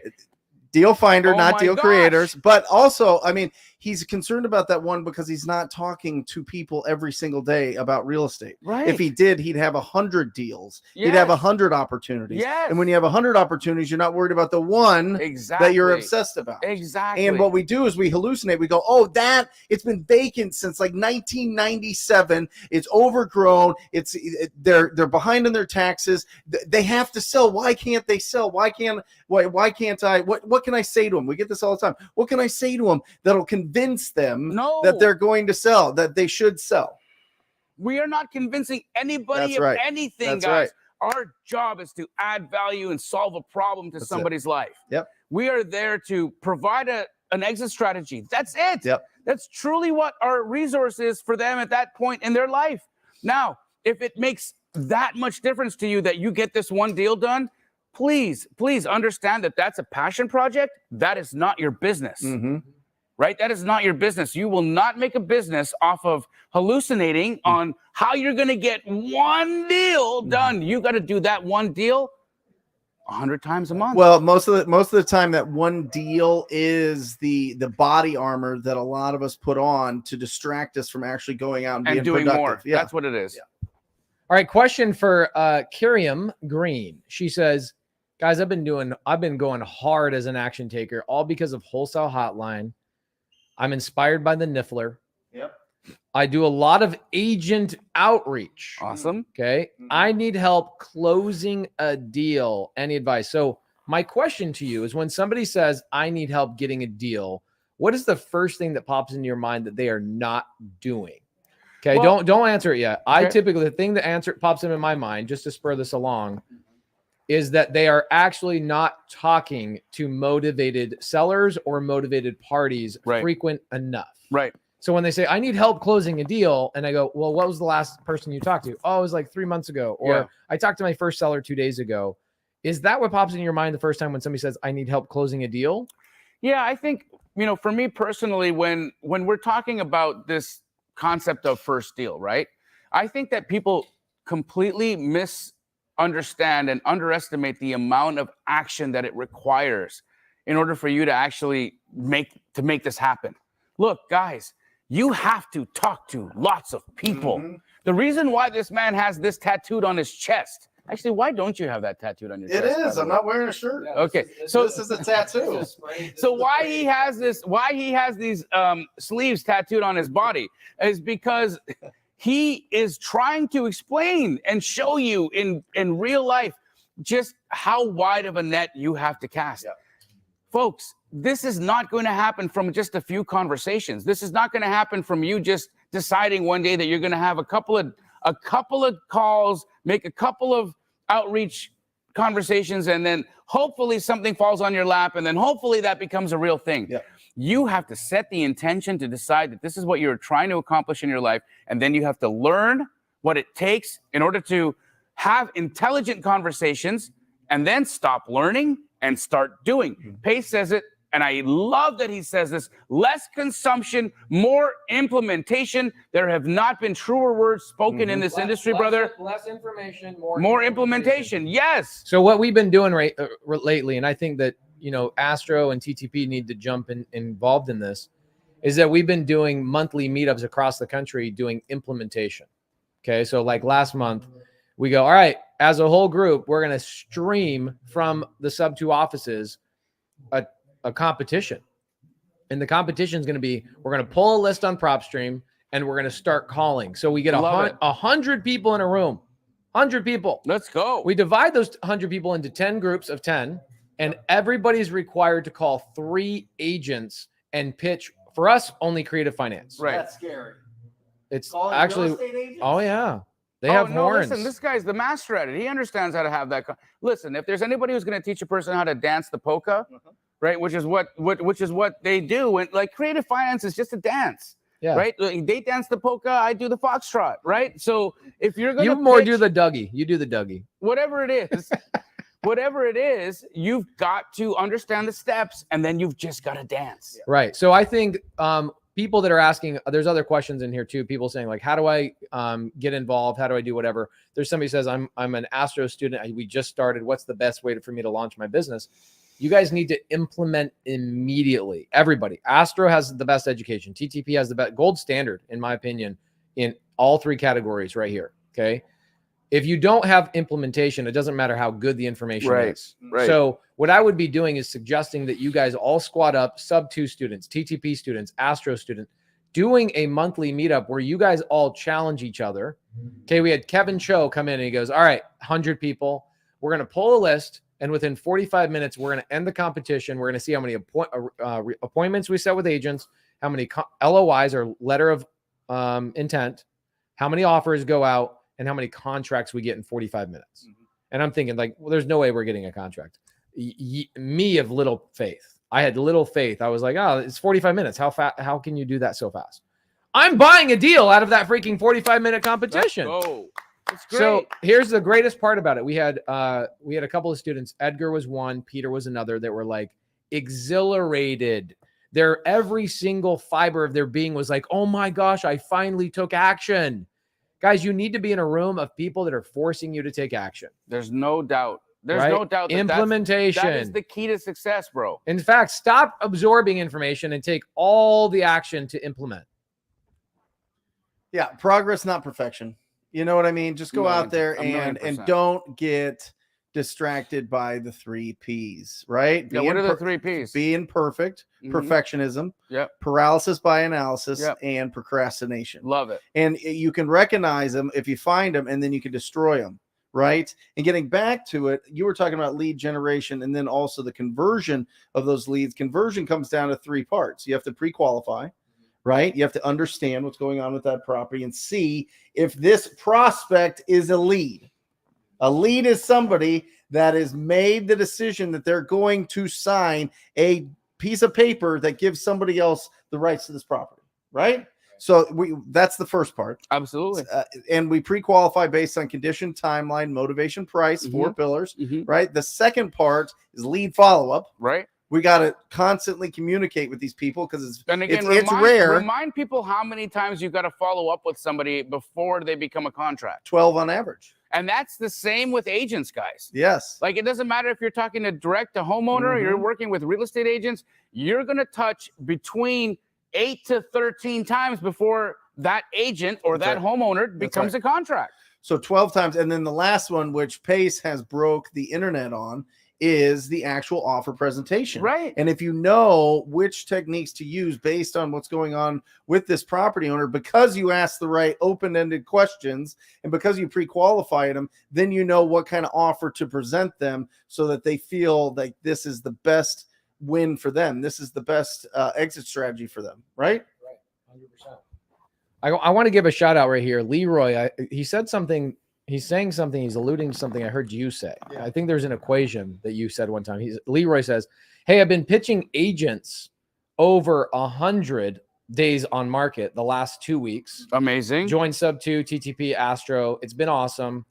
Deal finder, not deal creators. But also, I mean, he's concerned about that one because he's not talking to people every single day about real estate. Right. If he did, he'd have 100 deals. Yes. He'd have 100 opportunities. Yes. And when you have 100 opportunities, you're not worried about the one that you're obsessed about. Exactly. And what we do is we hallucinate. We go, oh, it's been vacant since like 1997. It's overgrown. They're behind on their taxes. They have to sell. Why can't they sell? Why can't I? What can I say to them? We get this all the time. What can I say to them that'll convince them that they're going to sell, that they should sell? We are not convincing anybody of anything, guys. Our job is to add value and solve a problem to somebody's life. Yep. We are there to provide an exit strategy. That's it. Yep. That's truly what our resource is for them at that point in their life. Now, if it makes that much difference to you that you get this one deal done, please understand that that's a passion project. That is not your business, right? That is not your business. You will not make a business off of hallucinating on how you're going to get one deal done. You got to do that one deal 100 times a month. Well, most of the time, that one deal is the body armor that a lot of us put on to distract us from actually going out and being doing productive. more. Yeah. That's what it is. Yeah. All right, question for Kiriam Green. She says, guys, I've been going hard as an action taker, all because of Wholesale Hotline. I'm inspired by the Niffler. Yep. I do a lot of agent outreach. Awesome. Okay. I need help closing a deal. Any advice? So my question to you is, when somebody says, I need help getting a deal, what is the first thing that pops into your mind that they are not doing? Okay. Well, don't answer it yet. okay. I typically, the thing that pops into my mind, just to spur this along, is that they are actually not talking to motivated sellers or motivated parties frequent enough. Right. So when they say, I need help closing a deal, and I go, well, what was the last person you talked to? Oh, it was like 3 months ago. Or I talked to my first seller 2 days ago. Is that what pops in your mind the first time when somebody says, I need help closing a deal? Yeah, I think, for me personally, when we're talking about this concept of first deal, right? I think that people completely misunderstand and underestimate the amount of action that it requires in order for you to actually make this happen. Look, guys, you have to talk to lots of people. The reason why this man has this tattooed on his chest. Actually, why don't you have that tattooed on your chest? It is. I'm not wearing a shirt. Yeah, Okay, So this is a tattoo. So why he has these sleeves tattooed on his body is because he is trying to explain and show you in real life just how wide of a net you have to cast. Yeah. Folks, this is not going to happen from just a few conversations. This is not going to happen from you just deciding one day that you're going to have a couple of calls, make a couple of outreach conversations, and then hopefully something falls on your lap, and then hopefully that becomes a real thing. Yeah. You have to set the intention to decide that this is what you're trying to accomplish in your life, and then you have to learn what it takes in order to have intelligent conversations, and then stop learning and start doing. Pace says it, and I love that he says this: less consumption, more implementation. There have not been truer words spoken in this industry, brother. Less information, More implementation. Yes. So what we've been doing lately, and I think that, Astro and TTP need to jump involved in this, is that we've been doing monthly meetups across the country doing implementation. Okay. So like last month, we go, all right, as a whole group, we're going to stream from the sub 2 offices a competition. And the competition is going to be, we're going to pull a list on PropStream and we're going to start calling. So we get 100 people in a room, 100 people. Let's go. We divide those 100 people into 10 groups of 10, and everybody's required to call 3 agents and pitch. For us, only creative finance. Right. That's scary. It's Calling actually, real estate agents? oh yeah. They have horns. Listen, this guy's the master at it. He understands how to have that. Listen, if there's anybody who's going to teach a person how to dance the polka, right, which is what they do, and like creative finance is just a dance, right? They dance the polka, I do the foxtrot, right? So if you're going to do the Dougie, you do the Dougie. Whatever it is, you've got to understand the steps, and then you've just got to dance. Right. So I think people that are asking, there's other questions in here too. People saying like, how do I get involved? How do I do whatever? There's somebody says, I'm an Astro student. We just started. What's the best way for me to launch my business? You guys need to implement immediately. Everybody. Astro has the best education. TTP has the best gold standard, in my opinion, in all 3 categories right here. Okay. If you don't have implementation, it doesn't matter how good the information is. Right. So what I would be doing is suggesting that you guys all squad up, sub 2 students, TTP students, Astro students, doing a monthly meetup where you guys all challenge each other. Okay. We had Kevin Cho come in and he goes, all right, 100 people. We're going to pull a list. And within 45 minutes, we're going to end the competition. We're going to see how many appointments we set with agents, how many LOIs or letter of intent, how many offers go out, and how many contracts we get in 45 minutes. And I'm thinking like, well, there's no way we're getting a contract. Me of little faith. I had little faith. I was like, oh, it's 45 minutes. How can you do that so fast? I'm buying a deal out of that freaking 45-minute competition. Let's go. It's great. So here's the greatest part about it. We had a couple of students. Edgar was one, Peter was another, that were like exhilarated. Every single fiber of their being was like, oh my gosh, I finally took action. Guys, you need to be in a room of people that are forcing you to take action. There's no doubt There's right? no doubt that Implementation. that is the key to success, bro. In fact, stop absorbing information and take all the action to implement. Yeah, progress, not perfection. You know what I mean? Just go out there and don't get distracted by the 3 P's, right? Yeah, what are the 3 P's? Being perfect, perfectionism, yep, paralysis by analysis, yep, and procrastination. Love it. And you can recognize them if you find them, and then you can destroy them, right? And getting back to it, you were talking about lead generation and then also the conversion of those leads. Conversion comes down to 3 parts. You have to pre-qualify, right? You have to understand what's going on with that property and see if this prospect is a lead. A lead is somebody that has made the decision that they're going to sign a piece of paper that gives somebody else the rights to this property, right? So that's the first part. Absolutely. And we pre-qualify based on condition, timeline, motivation, price, 4 pillars, right? The second part is lead follow-up. Right. We got to constantly communicate with these people because it's rare. Remind people how many times you got to follow up with somebody before they become a contract. 12 on average. And that's the same with agents, guys. Yes. Like, it doesn't matter if you're talking to direct to homeowner, or you're working with real estate agents, you're going to touch between 8 to 13 times before that agent or that homeowner becomes a contract. So 12 times. And then the last one, which Pace has broke the internet on, is the actual offer presentation. Right. And if you know which techniques to use based on what's going on with this property owner, because you ask the right open-ended questions and because you pre-qualified them, then you know what kind of offer to present them so that they feel like this is the best win for them. This is the best exit strategy for them. Right. Right. 100%. I want to give a shout out right here. Leroy, he said something. He's saying something. He's alluding to something I heard you say. Yeah. I think there's an equation that you said one time. Leroy says, "Hey, I've been pitching agents over 100 days on market the last 2 weeks. Amazing. Join Sub 2, TTP, Astro. It's been awesome.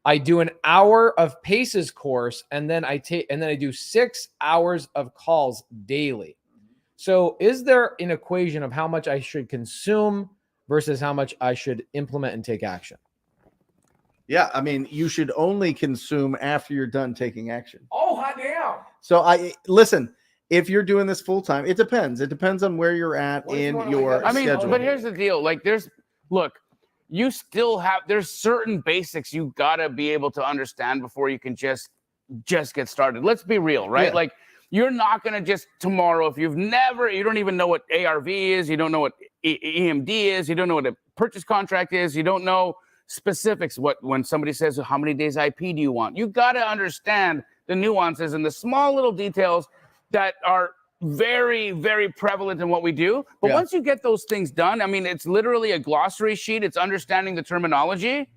I do an hour of Paces course, and then I do 6 hours of calls daily. So, is there an equation of how much I should consume versus how much I should implement and take action?" Yeah, I mean, you should only consume after you're done taking action. Oh, hot damn. So listen, if you're doing this full time, it depends. It depends on where you're at in your schedule. But here's the deal. Like, you still have, there's certain basics you gotta be able to understand before you can just get started. Let's be real, right? Yeah. Like, you're not gonna just tomorrow, if you don't even know what ARV is, you don't know what EMD is, you don't know what a purchase contract is, you don't know specifics. When somebody says, how many days IP do you want? You got to understand the nuances and the small little details that are very, very prevalent in what we do. But once you get those things done, I mean, it's literally a glossary sheet. It's understanding the terminology,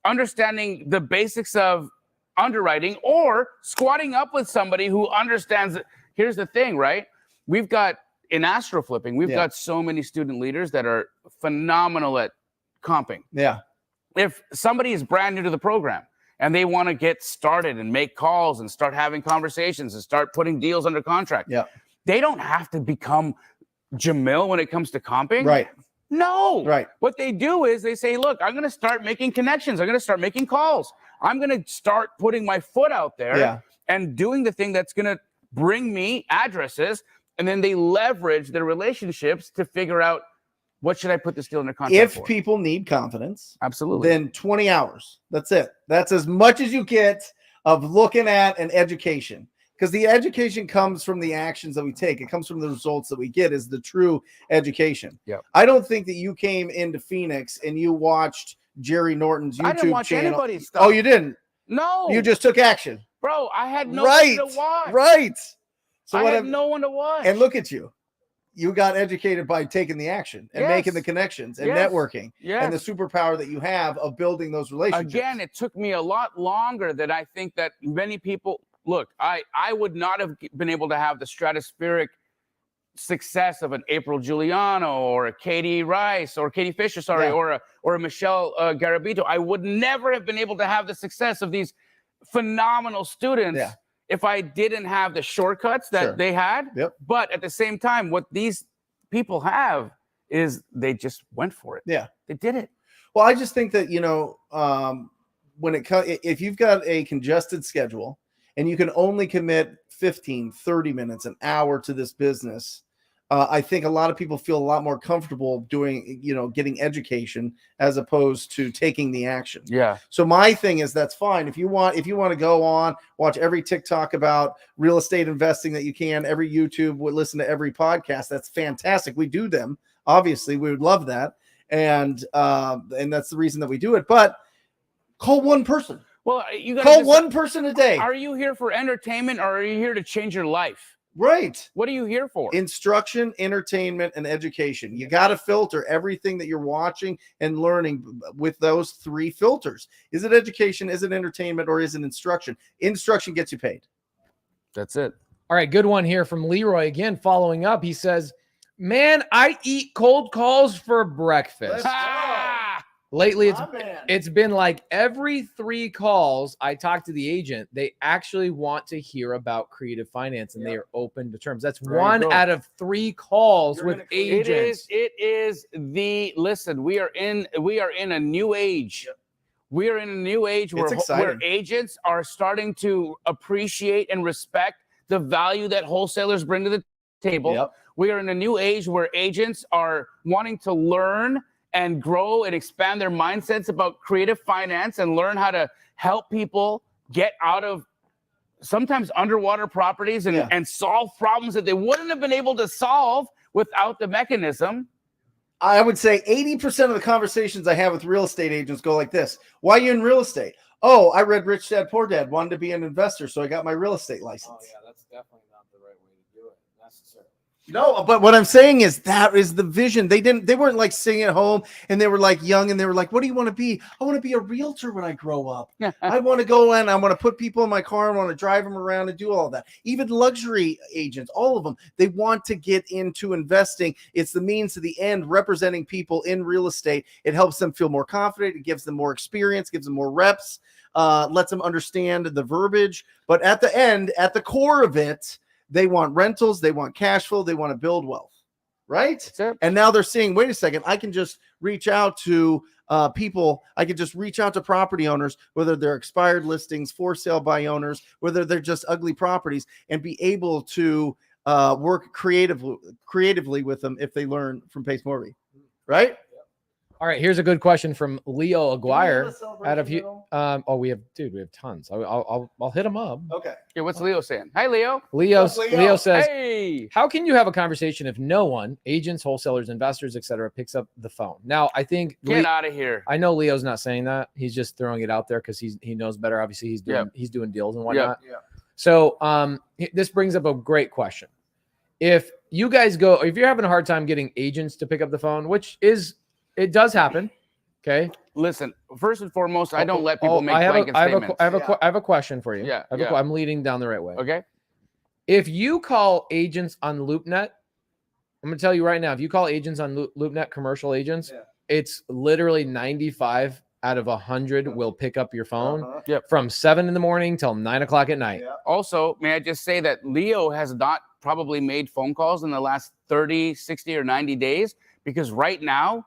understanding the basics of underwriting, or squatting up with somebody who understands it. Here's the thing, right? We've got, in Astro Flipping, we've got so many student leaders that are phenomenal at comping. Yeah. If somebody is brand new to the program and they want to get started and make calls and start having conversations and start putting deals under contract, they don't have to become Jamil when it comes to comping. Right. No. Right. What they do is they say, look, I'm going to start making connections. I'm going to start making calls. I'm going to start putting my foot out there and doing the thing that's going to bring me addresses. And then they leverage their relationships to figure out, what should I put this deal under contract for? If people need confidence, absolutely, then 20 hours. That's it. That's as much as you get of looking at an education. Because the education comes from the actions that we take. It comes from the results that we get is the true education. Yep. I don't think that you came into Phoenix and you watched Jerry Norton's YouTube channel. I didn't watch anybody's stuff. Oh, you didn't? No. You just took action. Bro, I had no one to watch. Right. So I had no one to watch. And look at you. You got educated by taking the action and making the connections and networking and the superpower that you have of building those relationships. Again, it took me a lot longer than I think that many people look. I would not have been able to have the stratospheric success of an April Giuliano or a Katie Rice or Katie Fisher, or a Michelle Garabito. I would never have been able to have the success of these phenomenal students. Yeah. If I didn't have the shortcuts that they had. Yep. But at the same time, what these people have is they just went for it. Yeah. They did it. Well, I just think that, if you've got a congested schedule and you can only commit 15, 30 minutes, an hour to this business, I think a lot of people feel a lot more comfortable doing, getting education as opposed to taking the action. Yeah. So my thing is that's fine. If you want to go on, watch every TikTok about real estate investing that you can, every YouTube, listen to every podcast. That's fantastic. We do them. Obviously, we would love that. And that's the reason that we do it. But call one person. Well, you got call one person a day. Are you here for entertainment, or are you here to change your life? Right. What are you here for? Instruction, entertainment, and education. You got to filter everything that you're watching and learning with those 3 filters. Is it education? Is it entertainment? Or is it instruction? Instruction gets you paid. That's it. All right. Good one here from Leroy. Again, following up. He says, man, I eat cold calls for breakfast. Lately, it's been like every 3 calls I talk to the agent, they actually want to hear about creative finance, and they are open to terms. That's 1 out of 3 calls with agents. Listen, we are in a new age. Yep. We are in a new age where agents are starting to appreciate and respect the value that wholesalers bring to the table. Yep. We are in a new age where agents are wanting to learn and grow and expand their mindsets about creative finance and learn how to help people get out of sometimes underwater properties and solve problems that they wouldn't have been able to solve without the mechanism. I would say 80% of the conversations I have with real estate agents go like this. Why are you in real estate? Oh, I read Rich Dad Poor Dad, wanted to be an investor, so I got my real estate license. Oh, yeah, that's definitely not the right way to do it necessarily. No, but what I'm saying is that is the vision. They weren't like sitting at home and they were like young and they were like, what do you want to be? I want to be a realtor when I grow up. I want to go and I want to put people in my car. I want to drive them around and do all that. Even luxury agents, all of them, they want to get into investing. It's the means to the end, representing people in real estate. It helps them feel more confident. It gives them more experience, gives them more reps, lets them understand the verbiage. But at the end, at the core of it, they want rentals, they want cash flow, they want to build wealth, right? And now they're seeing, wait a second, I can just reach out to people. I can just reach out to property owners, whether they're expired listings, for sale by owners, whether they're just ugly properties, and be able to work creatively with them if they learn from Pace Morby, right? All right, here's a good question from Leo Aguirre. We have tons. I'll hit him up. Okay. Yeah, what's Leo saying? Hi, Leo. Leo says, hey, how can you have a conversation if no one, agents, wholesalers, investors, etc., picks up the phone? Now, I think get out of here. I know Leo's not saying that. He's just throwing it out there because he knows better. Obviously, he's doing deals and whatnot. Yeah. So this brings up a great question. If you're having a hard time getting agents to pick up the phone, it does happen. Okay. Listen, first and foremost, I don't let people make blanket statements. I have a question for you. Yeah. I'm leading down the right way. Okay. If you call agents on LoopNet, I'm going to tell you right now, if you call agents on LoopNet, commercial agents, it's literally 95 out of 100 will pick up your phone from 7 a.m. till 9 o'clock at night. Yeah. Also, may I just say that Leo has not probably made phone calls in the last 30, 60, or 90 days, because right now,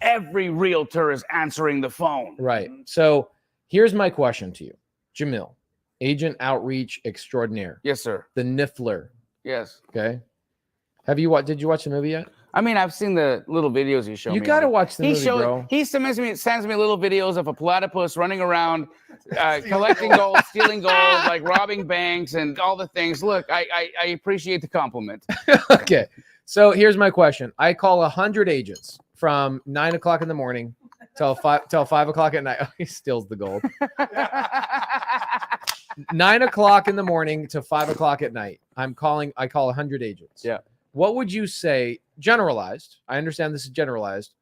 every realtor is answering the phone. Right. So here's my question to you, Jamil, agent outreach extraordinaire. Yes, sir. The Niffler. Yes. Okay. Did you watch the movie yet? I mean, I've seen the little videos he showed me. You got to watch the movie, bro. He sends me little videos of a platypus running around, collecting gold, stealing gold, like robbing banks and all the things. Look, I appreciate the compliment. Okay. So here's my question. I call 100 agents from 9 o'clock in the morning till 5 o'clock at night. Oh, he steals the gold. 9 o'clock in the morning to 5 o'clock at night. I call 100 agents. Yeah. What would you say, generalized? I understand this is generalized.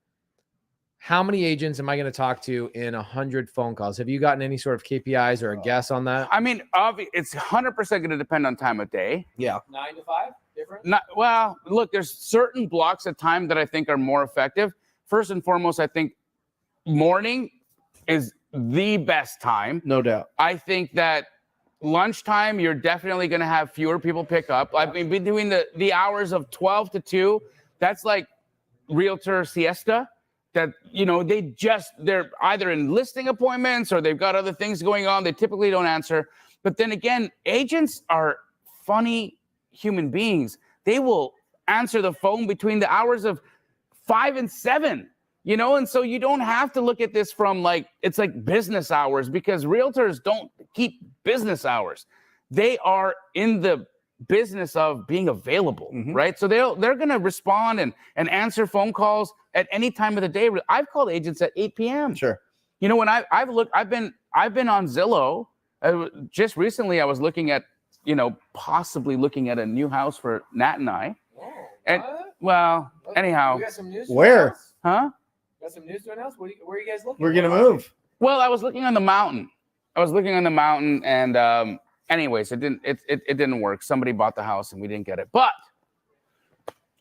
How many agents am I going to talk to in 100 phone calls? Have you gotten any sort of KPIs or a guess on that? I mean, it's 100% going to depend on time of day. Yeah. 9 to 5? Different? Well, look, there's certain blocks of time that I think are more effective. First and foremost, I think morning is the best time. No doubt. I think that lunchtime, you're definitely going to have fewer people pick up. I mean, between the hours of 12 to 2, that's like realtor siesta. That, they're either in listing appointments or they've got other things going on. They typically don't answer. But then again, agents are funny human beings. They will answer the phone between the hours of 5 and 7, you know? And so you don't have to look at this from like, it's like business hours, because realtors don't keep business hours. They are in the business of being available, right? So they're going to respond and answer phone calls at any time of the day. I've called agents at 8 p.m. Sure. You know, when I've been on Zillow. Just recently, I was looking at, you know, possibly looking at a new house for Nat and I. Whoa, And what? well, anyhow, We got some news. Where? huh? Got some news to announce. Where are you guys looking? We're gonna move. Well, I was looking on the mountain. And anyways, it didn't work. Somebody bought the house and we didn't get it. But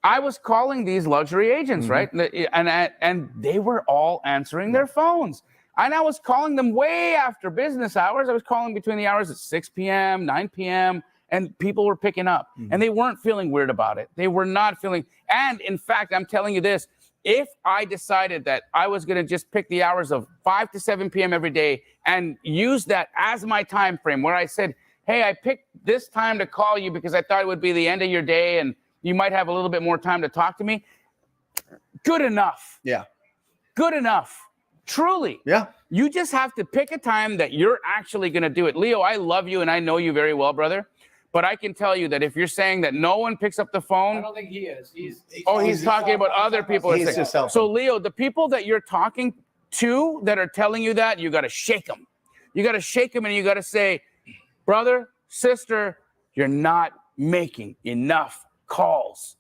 I was calling these luxury agents, right? And they were all answering their phones. And I was calling them way after business hours. I was calling between the hours of 6 p.m., 9 p.m., and people were picking up. And they weren't feeling weird about it. They were not feeling. And in fact, I'm telling you this, if I decided that I was going to just pick the hours of 5 to 7 p.m. every day and use that as my time frame, where I said, hey, I picked this time to call you because I thought it would be the end of your day and you might have a little bit more time to talk to me. Good enough. Yeah. Good enough. Truly. Yeah. You just have to pick a time that you're actually going to do it. Leo, I love you and I know you very well, brother. But I can tell you that if you're saying that no one picks up the phone. I don't think he is. He's talking about other people. He's just helping. So, Leo, the people that you're talking to that are telling you that, you got to shake them. You got to shake them and you got to say, brother, sister, you're not making enough calls.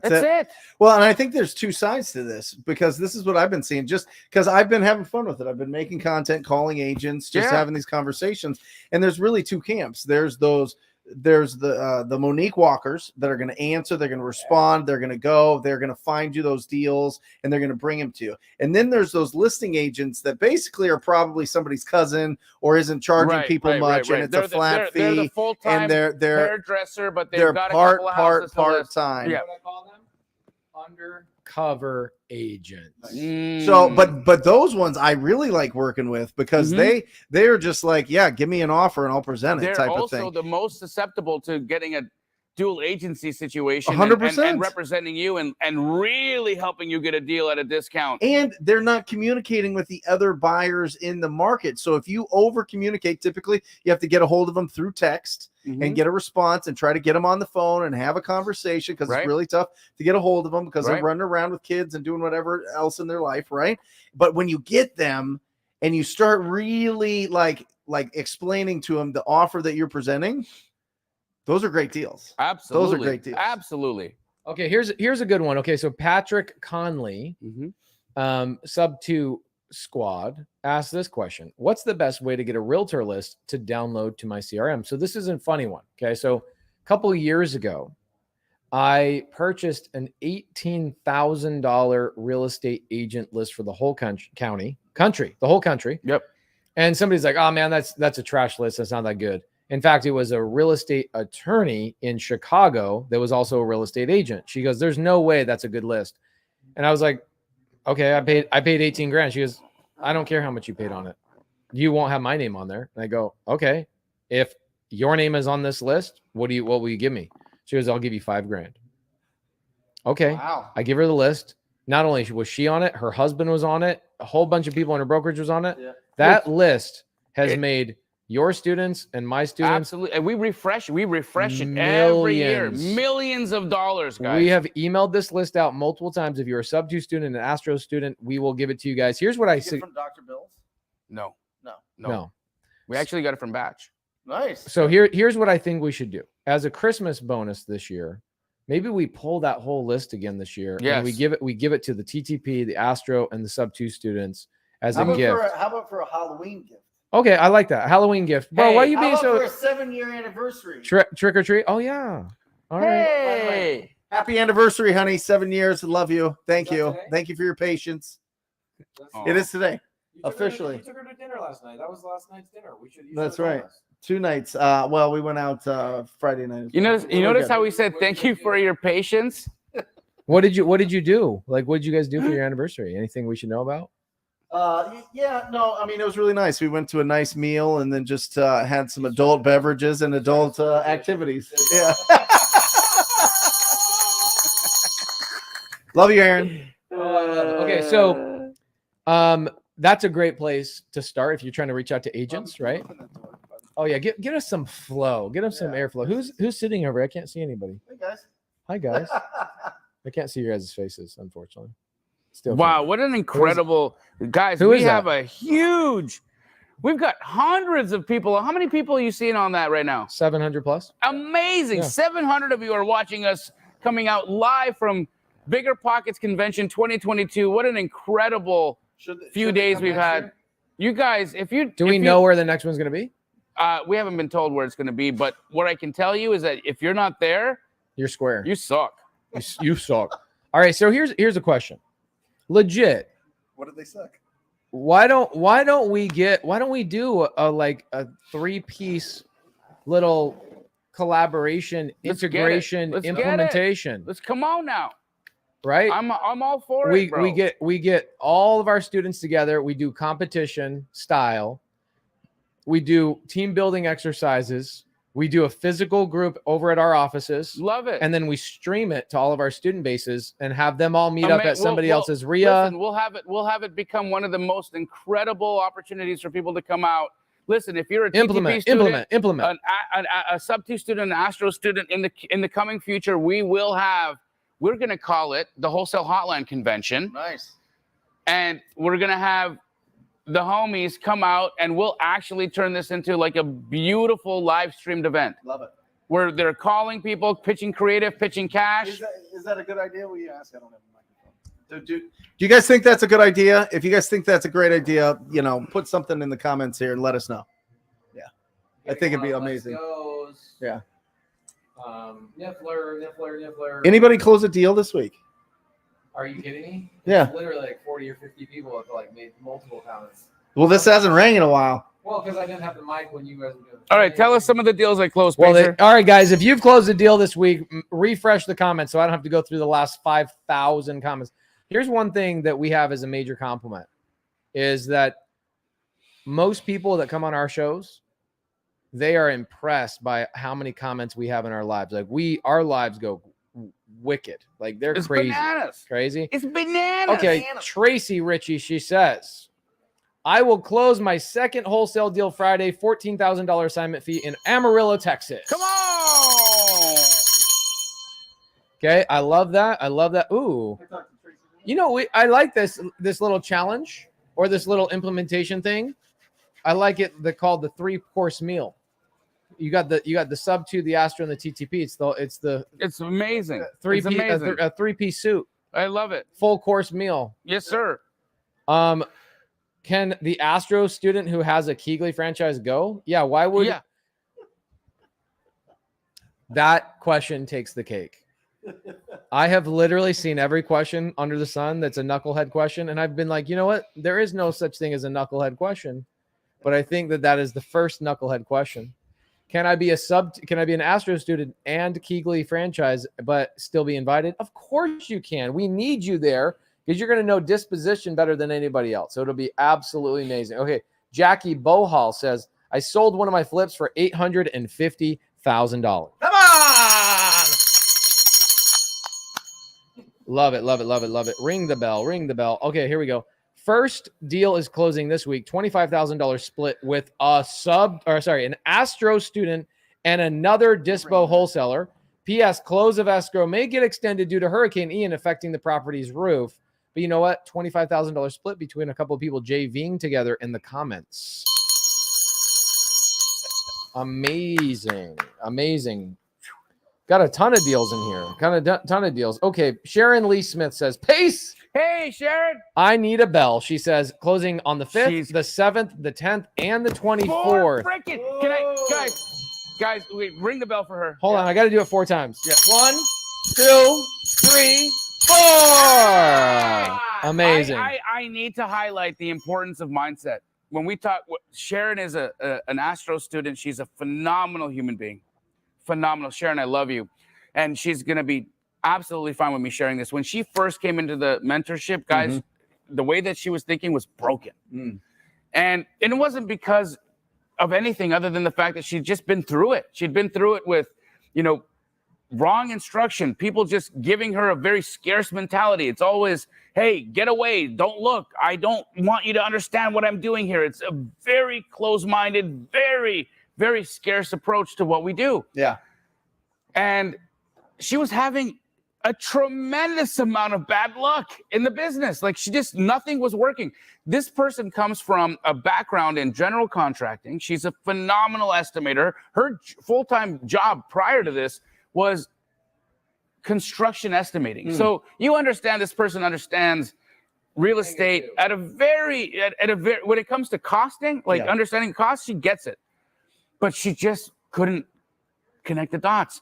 That's it. Well, and I think there's two sides to this, because this is what I've been seeing, just because I've been having fun with it. I've been making content, calling agents, just having these conversations. And there's really two camps. There's the Monique Walkers that are going to answer, they're going to respond, they're going to go, they're going to find you those deals, and they're going to bring them to you. And then there's those listing agents that basically are probably somebody's cousin or isn't charging people much, and it's a flat fee. They're the full-time and they're hairdresser, but they've got a couple of houses to list. part-time. what I call them? Undercover agents. So, but those ones I really like working with, because they are just like, yeah, give me an offer and I'll present it. They're type of also thing. the most susceptible to getting a dual agency situation 100%. and representing you and really helping you get a deal at a discount. And they're not communicating with the other buyers in the market. So if you over communicate, typically you have to get a hold of them through text and get a response and try to get them on the phone and have a conversation, because it's really tough to get a hold of them because they're running around with kids and doing whatever else in their life. Right. But when you get them and you start really like explaining to them the offer that you're presenting, those are great deals. Absolutely. Those are great deals. Absolutely. Okay, here's a good one. Okay, so Patrick Conley, sub 2 squad, asked this question: what's the best way to get a realtor list to download to my CRM? So this is a funny one. Okay, so a couple of years ago, I purchased an $18,000 real estate agent list for the whole country, the whole country. Yep. And somebody's like, oh man, that's a trash list. That's not that good. In fact, it was a real estate attorney in Chicago that was also a real estate agent. She goes, there's no way that's a good list. And I was like, okay, I paid 18 grand. She goes, I don't care how much you paid on it. You won't have my name on there. And I go, okay, if your name is on this list, what will you give me? She goes, I'll give you 5 grand. Okay. Wow. I give her the list. Not only was she on it, her husband was on it. A whole bunch of people in her brokerage was on it. Yeah. That list has made your students and my students. Absolutely. And we refresh it every year. Millions of dollars, guys. We have emailed this list out multiple times. If you're a sub 2 student, an Astro student, we will give it to you guys. Here's what I see. From Dr. Bill's? No. No. We actually got it from Batch. Nice. So here's what I think we should do. As a Christmas bonus this year, maybe we pull that whole list again this year. Yes. And we give it to the TTP, the Astro, and the sub 2 students as a gift. How about for a Halloween gift? Okay, I like that. Halloween gift. Bro, why are you being so... for a 7-year anniversary? Trick or treat? Oh, yeah. All right. Hey! Happy anniversary, honey. 7 years. Love you. Thank you. Today? Thank you for your patience. Oh. It is today. You took Officially. you took her to dinner last night. That was last night's dinner. We should. That's right. 2 nights. Well, we went out Friday night. You notice how we said thank you for your patience? What did you do? Like, what did you guys do for your anniversary? Anything we should know about? Yeah, no, I mean, it was really nice. We went to a nice meal and then just had some adult beverages and adult activities. Yeah. Love you, Aaron. Okay, so that's a great place to start if you're trying to reach out to agents, right? Oh yeah, get us some flow. Get us some airflow. Who's sitting over? I can't see anybody. Hey guys. Hi guys. I can't see your guys' faces, unfortunately. Still Wow, can't. what an incredible guys. Who We is have that? a huge. We've got hundreds of people. How many people are you seeing on that right now? 700 plus. Amazing. Yeah. 700 of you are watching us coming out live from Bigger Pockets Convention 2022. What an incredible few days we've had. You guys, Do we know where the next one's going to be? We haven't been told where it's going to be, but what I can tell you is that if you're not there, You're square. you suck. You suck. All right, so here's a question. Legit. What did they suck? Why don't we do a 3-piece little collaboration, Let's get it. integration, Let's get it. implementation? Let's come on now. Right? I'm all for it, bro. We get all of our students together. We do competition style. We do team building exercises. We do a physical group over at our offices. Love it. And then we stream it to all of our student bases and have them all meet up at somebody else's RIA. Listen, we'll have it become one of the most incredible opportunities for people to come out. Listen, if you're a TTP student, implement. a sub 2 student, an Astro student in the coming future, we're going to call it the Wholesale Hotline Convention. Nice. And we're going to have the homies come out and we'll actually turn this into like a beautiful live streamed event. Love it. Where they're calling people, pitching creative, pitching cash. Is that a good idea? Will you ask? I don't have a microphone. Do you guys think that's a good idea? If you guys think that's a great idea, put something in the comments here and let us know. Yeah. I think it'd be amazing. Yeah. Niffler. Anybody close a deal this week? Are you kidding me? Yeah. It's literally like 40 or 50 people have made multiple comments. Well, this hasn't rang in a while. Well, because I didn't have the mic when you guys were doing. All right, tell us some of the deals I closed. All right, guys, if you've closed a deal this week, refresh the comments so I don't have to go through the last 5,000 comments. Here's one thing that we have as a major compliment is that most people that come on our shows, they are impressed by how many comments we have in our lives. Our lives go wicked. It's crazy. Bananas. Crazy. It's bananas. Okay, Tracy Ritchie, she says, I will close my second wholesale deal Friday, $14,000 assignment fee in Amarillo, Texas. Come on. Okay, I love that. Ooh. I like this little challenge or this little implementation thing. I like it. They're called the 3-course meal. You got the sub 2, the Astro, and the TTP. It's amazing. A 3-piece suit. I love it. Full course meal. Yes, sir. Can the Astro student who has a Keegley franchise go? Yeah. Why would? Yeah. That question takes the cake. I have literally seen every question under the sun that's a knucklehead question, and I've been like, you know what? There is no such thing as a knucklehead question, but I think that is the first knucklehead question. Can I be an Astro student and Keegley franchise, but still be invited? Of course you can. We need you there because you're going to know disposition better than anybody else. So it'll be absolutely amazing. Okay. Jackie Bohal says, I sold one of my flips for $850,000. Come on. Love it. Ring the bell. Okay, here we go. First deal is closing this week. $25,000 split with an Astro student and another Dispo wholesaler. P.S. Close of escrow may get extended due to Hurricane Ian affecting the property's roof. But you know what? $25,000 split between a couple of people JVing together in the comments. Amazing. Got a ton of deals in here. Ton of deals. Okay, Sharon Lee Smith says, Pace. Hey, Sharon. I need a bell. She says, closing on the 5th, the 7th, the 10th, and the 24th. Can I, guys, wait, ring the bell for her. Hold on, I got to do it 4 times. Yeah. 1, 2, 3, 4. Amazing. I need to highlight the importance of mindset. When we talk, Sharon is an Astro student. She's a phenomenal human being. Phenomenal. Sharon, I love you. And she's going to be absolutely fine with me sharing this. When she first came into the mentorship, guys, the way that she was thinking was broken. And it wasn't because of anything other than the fact that she'd just been through it. She'd been through it with, wrong instruction, people just giving her a very scarce mentality. It's always, hey, get away, don't look. I don't want you to understand what I'm doing here. It's a very close-minded, very, very scarce approach to what we do. Yeah. And she was having a tremendous amount of bad luck in the business. Like nothing was working. This person comes from a background in general contracting. She's a phenomenal estimator. Her full-time job prior to this was construction estimating. So you understand this person understands real estate at a very, when it comes to costing, understanding costs, she gets it. But she just couldn't connect the dots.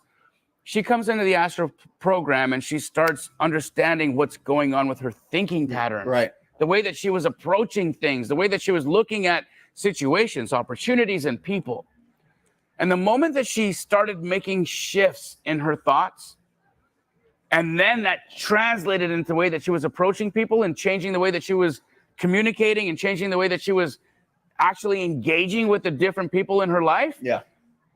She comes into the Astro program and she starts understanding what's going on with her thinking patterns. Right. The way that she was approaching things, the way that she was looking at situations, opportunities, and people. And the moment that she started making shifts in her thoughts, and then that translated into the way that she was approaching people and changing the way that she was communicating and changing the way that she was actually engaging with the different people in her life. Yeah.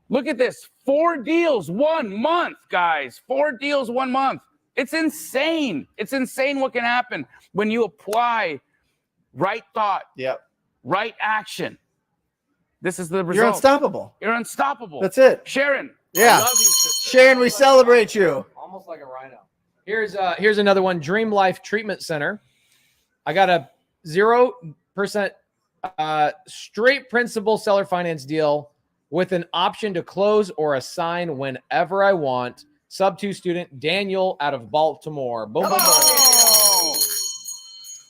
Look at this. 4 deals, 1 month, guys. 4 deals, 1 month. It's insane. It's insane what can happen when you apply right thought, right action. This is the result. You're unstoppable. You're unstoppable. That's it. Sharon. Yeah. I love you, sister. Sharon, we celebrate you. Almost like a rhino. Here's another one. Dream Life Treatment Center. I got a 0% straight principal seller finance deal with an option to close or assign whenever I want. Sub 2 student Daniel out of Baltimore. Boom, boom, boom.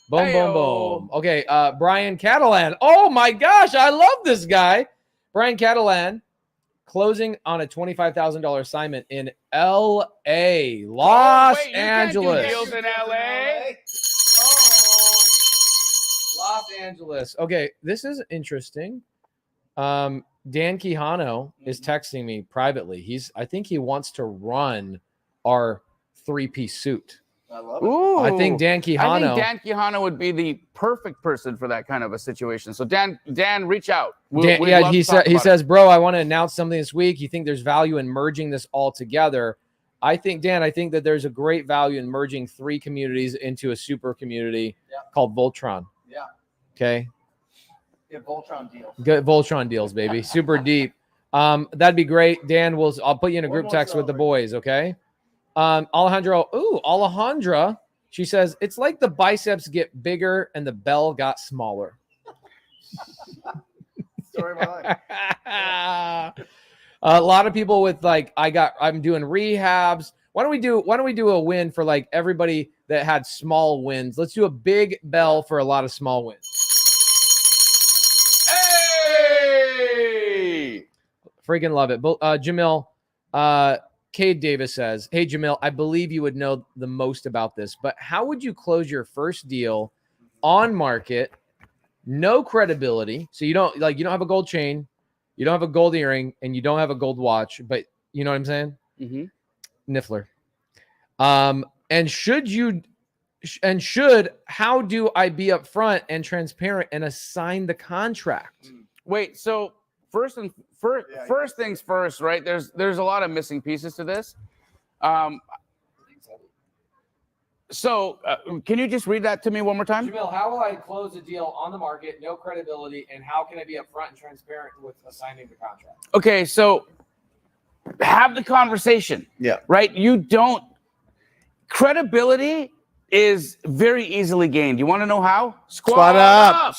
Boom, boom, boom. Okay, Brian Catalan. Oh my gosh, I love this guy. Brian Catalan closing on a $25,000 assignment in L.A., Los Angeles. You can't do deals in L.A. Los Angeles. Okay, this is interesting. Dan Quijano is texting me privately. I think he wants to run our 3-piece suit. I love it. Ooh. I think Dan Quijano would be the perfect person for that kind of a situation. So Dan, reach out. He says, bro, I want to announce something this week. You think there's value in merging this all together? I think that there's a great value in merging 3 communities into a super community called Voltron. Yeah. Okay. Yeah, Voltron deals. Good Voltron deals, baby. Super deep. That'd be great. Dan, I'll put you in a group text with the boys, okay? Alejandra, she says, it's like the biceps get bigger and the bell got smaller. Story of my life. A lot of people with I'm doing rehabs. Why don't we do a win for like everybody that had small wins? Let's do a big bell for a lot of small wins. Hey! Freaking love it. Jamil, Cade Davis says, hey, Jamil, I believe you would know the most about this, but how would you close your first deal on market? No credibility. So you don't have a gold chain, you don't have a gold earring, and you don't have a gold watch, but you know what I'm saying? Mm-hmm. Niffler. How do I be upfront and transparent and assign the contract? Wait, so first things first, right? There's a lot of missing pieces to this. So can you just read that to me one more time? Jamil, how will I close a deal on the market, no credibility, and how can I be upfront and transparent with assigning the contract? Okay, so have the conversation. Yeah. Right? Credibility is very easily gained. You want to know how? Squat up.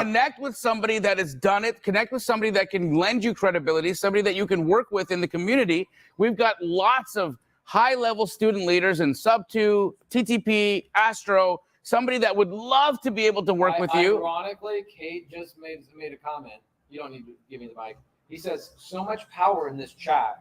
Connect with somebody that has done it. Connect with somebody that can lend you credibility, somebody that you can work with in the community. We've got lots of high-level student leaders in Sub 2, TTP, Astro, somebody that would love to be able to work with you. Ironically, Kate just made a comment. You don't need to give me the mic. He says, so much power in this chat.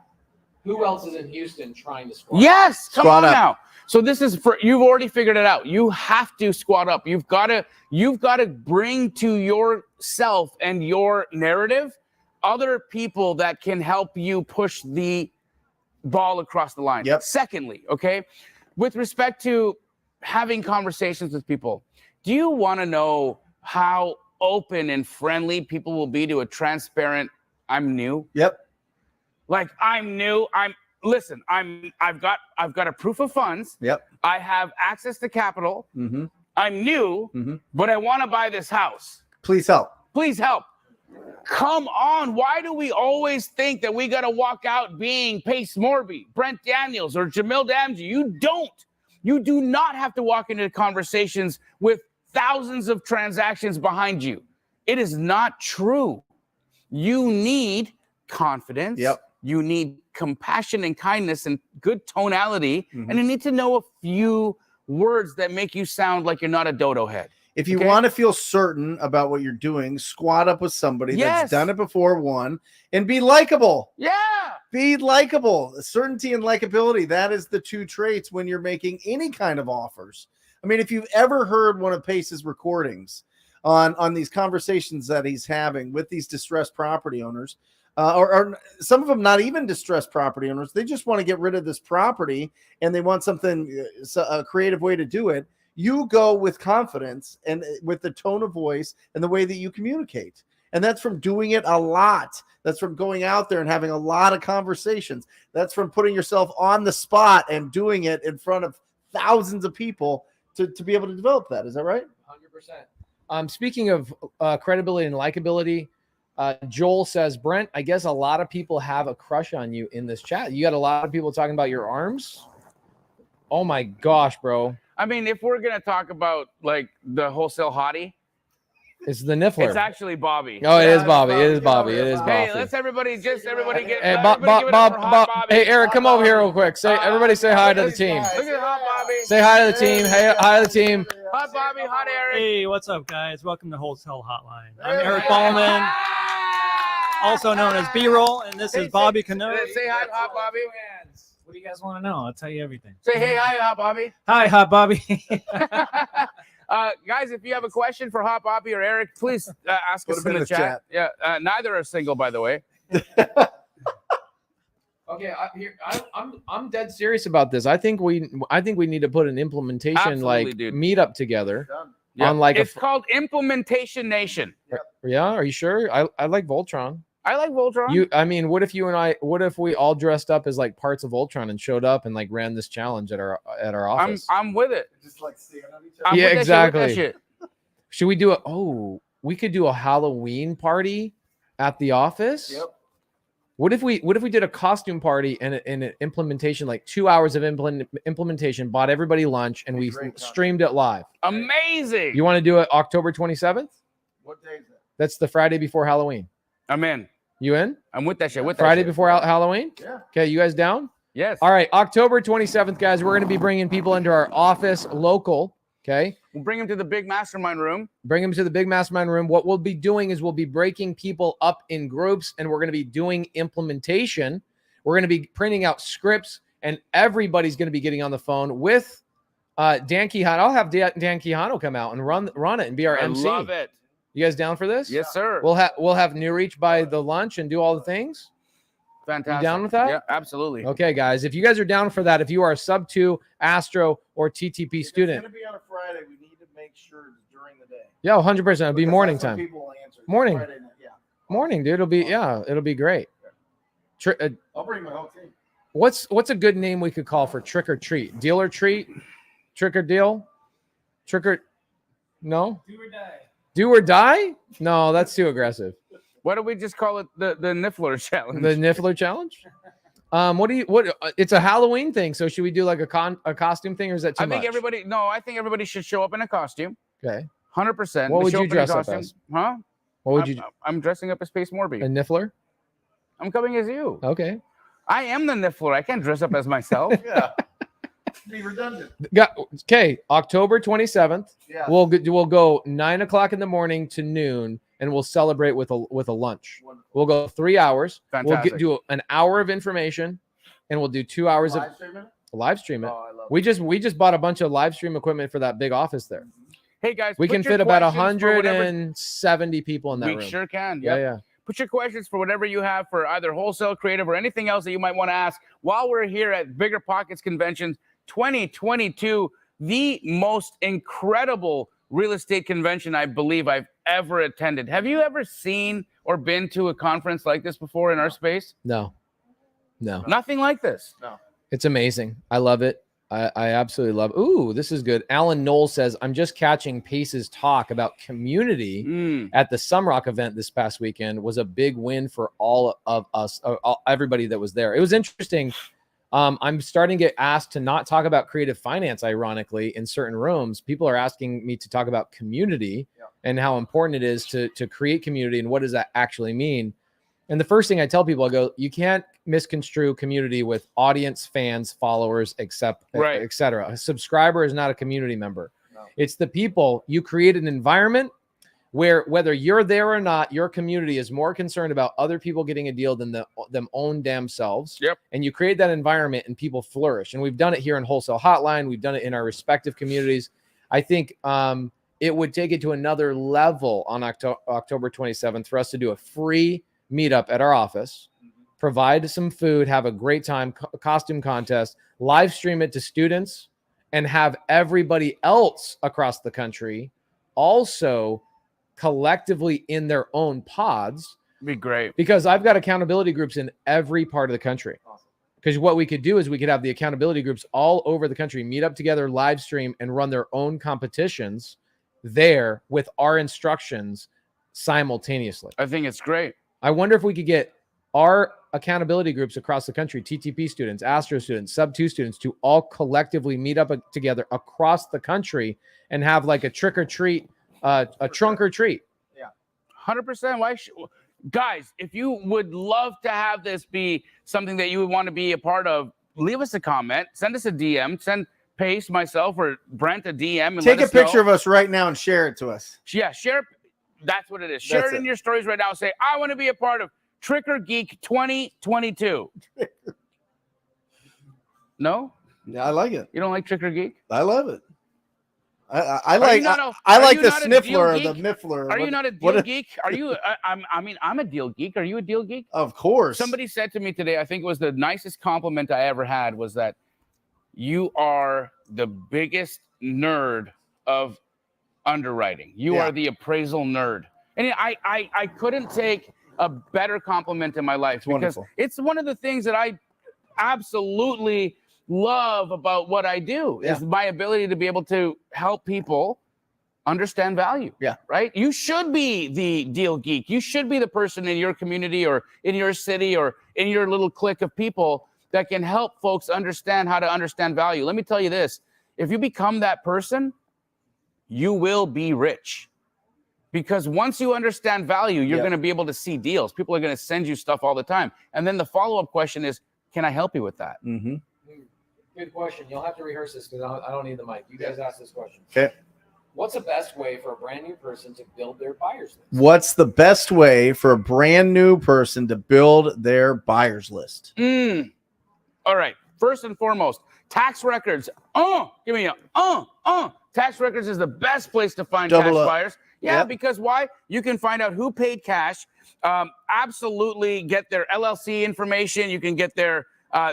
Who else is in Houston trying to squat? Yes, come squat on up. Now. So this is you've already figured it out. You have to squat up. You've got to bring to yourself and your narrative other people that can help you push the ball across the line. Yep. Secondly, okay, with respect to having conversations with people, Do you want to know how open and friendly people will be to a transparent, I'm new? Yep. Like, I'm new. I've got a proof of funds. Yep. I have access to capital. Mm-hmm. I'm new, but I want to buy this house. Please help. Please help. Come on. Why do we always think that we got to walk out being Pace Morby, Brent Daniels, or Jamil Damji? You don't. You do not have to walk into conversations with thousands of transactions behind you. It is not true. You need confidence. Yep. You need compassion and kindness and good tonality. And you need to know a few words that make you sound like you're not a dodo head. If you want to feel certain about what you're doing, squat up with somebody that's done it before, and be likable. Yeah. Be likable. Certainty and likability. That is the two traits when you're making any kind of offers. I mean, if you've ever heard one of Pace's recordings on these conversations that he's having with these distressed property owners, or some of them not even distressed property owners, they just want to get rid of this property and they want something, a creative way to do it. You go with confidence and with the tone of voice and the way that you communicate. And that's from doing it a lot. That's from going out there and having a lot of conversations. That's from putting yourself on the spot and doing it in front of thousands of people to be able to develop that. Is that right? 100%. Speaking of credibility and likability, Joel says, Brent, I guess a lot of people have a crush on you in this chat. You got a lot of people talking about your arms. Oh my gosh, bro. I mean, if we're going to talk about like the wholesale hottie, it's the Niffler. It's actually Bobby. Oh, it is Bobby. It is Bobby. It is Bobby. Hey, let's everybody get. Hey, Bob. Hey, Eric, come over here real quick. Everybody say hi to the team. Look at Hot Bobby. Say hi to the team. Hey, hi to the team. Hot Bobby, Hot Eric. Hey, what's up, guys? Welcome to Wholesale Hotline. I'm Eric Ballman, also known as B-Roll, and this is Bobby Cano. Say hi to Hot Bobby. What do you guys want to know? I'll tell you everything. Say hey, hi, Hot Bobby. Hi, Hot Bobby. Guys, if you have a question for Hot Bobby or Eric, please ask us in the chat. Yeah, neither are single, by the way. Okay, I'm dead serious. Serious about this. I think we need to put an implementation meetup together. Yeah. On it's called Implementation Nation. Yeah, are you sure? I like Voltron. I like Voltron. I mean, what if we all dressed up as like parts of Voltron and showed up and like ran this challenge at our office? I'm with it. Just like seeing on each other. Yeah, exactly. Should we do we could do a Halloween party at the office? Yep. What if we did a costume party and an implementation, like 2 hours of implementation, bought everybody lunch, and we streamed it live? Amazing. You want to do it October 27th? What day is that? That's the Friday before Halloween. I'm in. You in? I'm with that shit. Friday before Halloween? Yeah. Okay, you guys down? Yes. All right, October 27th, guys, we're going to be bringing people into our office local, okay? We'll bring them to the big mastermind room. Bring them to the big mastermind room. What we'll be doing is we'll be breaking people up in groups, and we're going to be doing implementation. We're going to be printing out scripts, and everybody's going to be getting on the phone with Dan Quijano. I'll have Dan Quijano come out and run it and be our MC. I love it. You guys down for this? Yes, sir. We'll have New Reach by the lunch and do all the things. Fantastic. You down with that? Yeah, absolutely. Okay, guys. If you guys are down for that, if you are a sub 2 Astro or TTP student, it's going to be on a Friday. We need to make sure it's during the day. Yeah, 100%. It'll be morning time. People will answer. Morning. Friday night, yeah. Morning, dude. It'll be great. I'll bring my whole team. What's a good name we could call for trick or treat? Deal or treat? Trick or deal? No? Do or die. Do or die? No, that's too aggressive. Why don't we just call it the Niffler challenge? The Niffler challenge? It's a Halloween thing, so should we do like a costume thing, or is that too much? I think everybody should show up in a costume. Okay. 100%. What would you dress up as? Huh? What would you? I'm dressing up as Space Morby. A Niffler? I'm coming as you. Okay. I am the Niffler. I can't dress up as myself. Yeah. Be redundant. Okay, October 27th. Yeah. We'll go 9 o'clock in the morning to noon, and we'll celebrate with a lunch. Wonderful. We'll go 3 hours. Fantastic. We'll do an hour of information, and we'll do 2 hours of live stream it. Oh, I love We just bought a bunch of live stream equipment for that big office there. Hey guys, We put can your fit about questions for whatever- 170 people in that room. We sure can. Yeah, Yep. yeah. Put your questions for whatever you have for either wholesale, creative, or anything else that you might want to ask while we're here at Bigger Pockets Conventions 2022, the most incredible real estate convention I believe I've ever attended. Have you ever seen or been to a conference like this before in our space? No. Nothing like this. No. It's amazing. I love it. I absolutely love it. Ooh, this is good. Alan Knoll says, I'm just catching Pace's talk about community at the Sumrock event this past weekend was a big win for all of us, everybody that was there. It was interesting. I'm starting to get asked to not talk about creative finance, ironically, in certain rooms. People are asking me to talk about community and how important it is to create community and what does that actually mean. And the first thing I tell people, I go, you can't misconstrue community with audience, fans, followers, et cetera. A subscriber is not a community member. No. It's the people. You create an environment where whether you're there or not, your community is more concerned about other people getting a deal than them own damn selves. Yep. And you create that environment and people flourish. And we've done it here in Wholesale Hotline. We've done it in our respective communities. I think it would take it to another level on October 27th for us to do a free meetup at our office, provide some food, have a great time, costume contest, live stream it to students, and have everybody else across the country also collectively in their own pods. Be great. Because I've got accountability groups in every part of the country. Because what we could do is we could have the accountability groups all over the country meet up together, live stream, and run their own competitions there with our instructions simultaneously. I think it's great. I wonder if we could get our accountability groups across the country, TTP students, Astro students, Sub-2 students, to all collectively meet up together across the country and have like a trick or treat, a trunk or treat. Yeah, 100%. Why, guys? If you would love to have this be something that you would want to be a part of, leave us a comment, send us a DM, send Pace, myself, or Brent a DM, and take a picture of us right now and share it to us. Yeah, share. That's what it is. Share it in your stories right now. Say, I want to be a part of Trick or Geek 2022. No? Yeah, I like it. You don't like Trick or Geek? I love it. I like the sniffler or the miffler. Are you not a deal geek? Are you? I'm a deal geek. Are you a deal geek? Of course. Somebody said to me today, I think it was the nicest compliment I ever had, was that you are the biggest nerd of underwriting. You are the appraisal nerd. And I couldn't take a better compliment in my life, because it's one of the things that I absolutely love about what I do is my ability to be able to help people understand value. Yeah. Right. You should be the deal geek. You should be the person in your community or in your city or in your little clique of people that can help folks understand how to understand value. Let me tell you this. If you become that person, you will be rich, because once you understand value, you're going to be able to see deals. People are going to send you stuff all the time. And then the follow-up question is, can I help you with that? Mm-hmm. Good question. You'll have to rehearse this because I don't need the mic. You guys ask this question. Okay. What's the best way for a brand new person to build their buyer's list? What's the best way for a brand new person to build their buyer's list? All right. First and foremost, tax records. Give me a tax records is the best place to find cash buyers. Yeah, because why? You can find out who paid cash. Absolutely get their LLC information. You can get their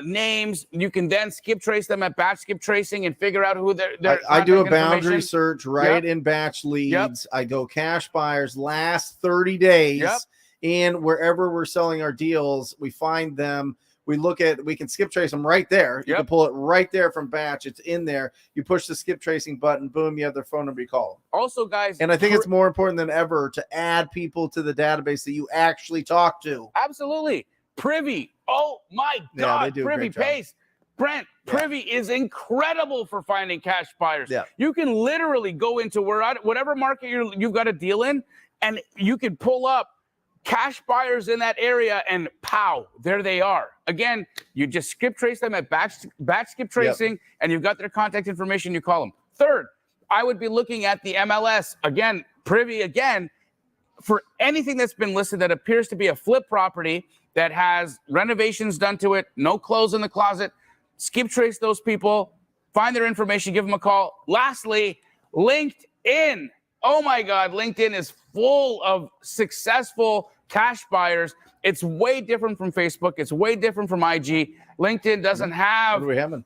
names. You can then skip trace them at batch skip tracing and figure out who their I do a boundary search in batch leads. I go cash buyers last 30 days. And wherever we're selling our deals, we find them. We can skip trace them right there. You can pull it right there from batch. It's in there. You push the skip tracing button, boom, you have their phone number, you call them. Also, guys. And I think it's more important than ever to add people to the database that you actually talk to. Absolutely. Privy. Oh my God. Privy, Pace, Brent, Privy is incredible for finding cash buyers. You can literally go into whatever market you've got a deal in, and you can pull up cash buyers in that area, and pow, there they are. Again, you just skip trace them at batch skip tracing, and you've got their contact information, you call them. Third, I would be looking at the MLS, again, Privy again, for anything that's been listed that appears to be a flip property that has renovations done to it, no clothes in the closet. Skip trace those people, find their information, give them a call. Lastly, LinkedIn. Oh my God, LinkedIn is full of successful cash buyers. It's way different from Facebook. It's way different from IG. LinkedIn doesn't have what are we having?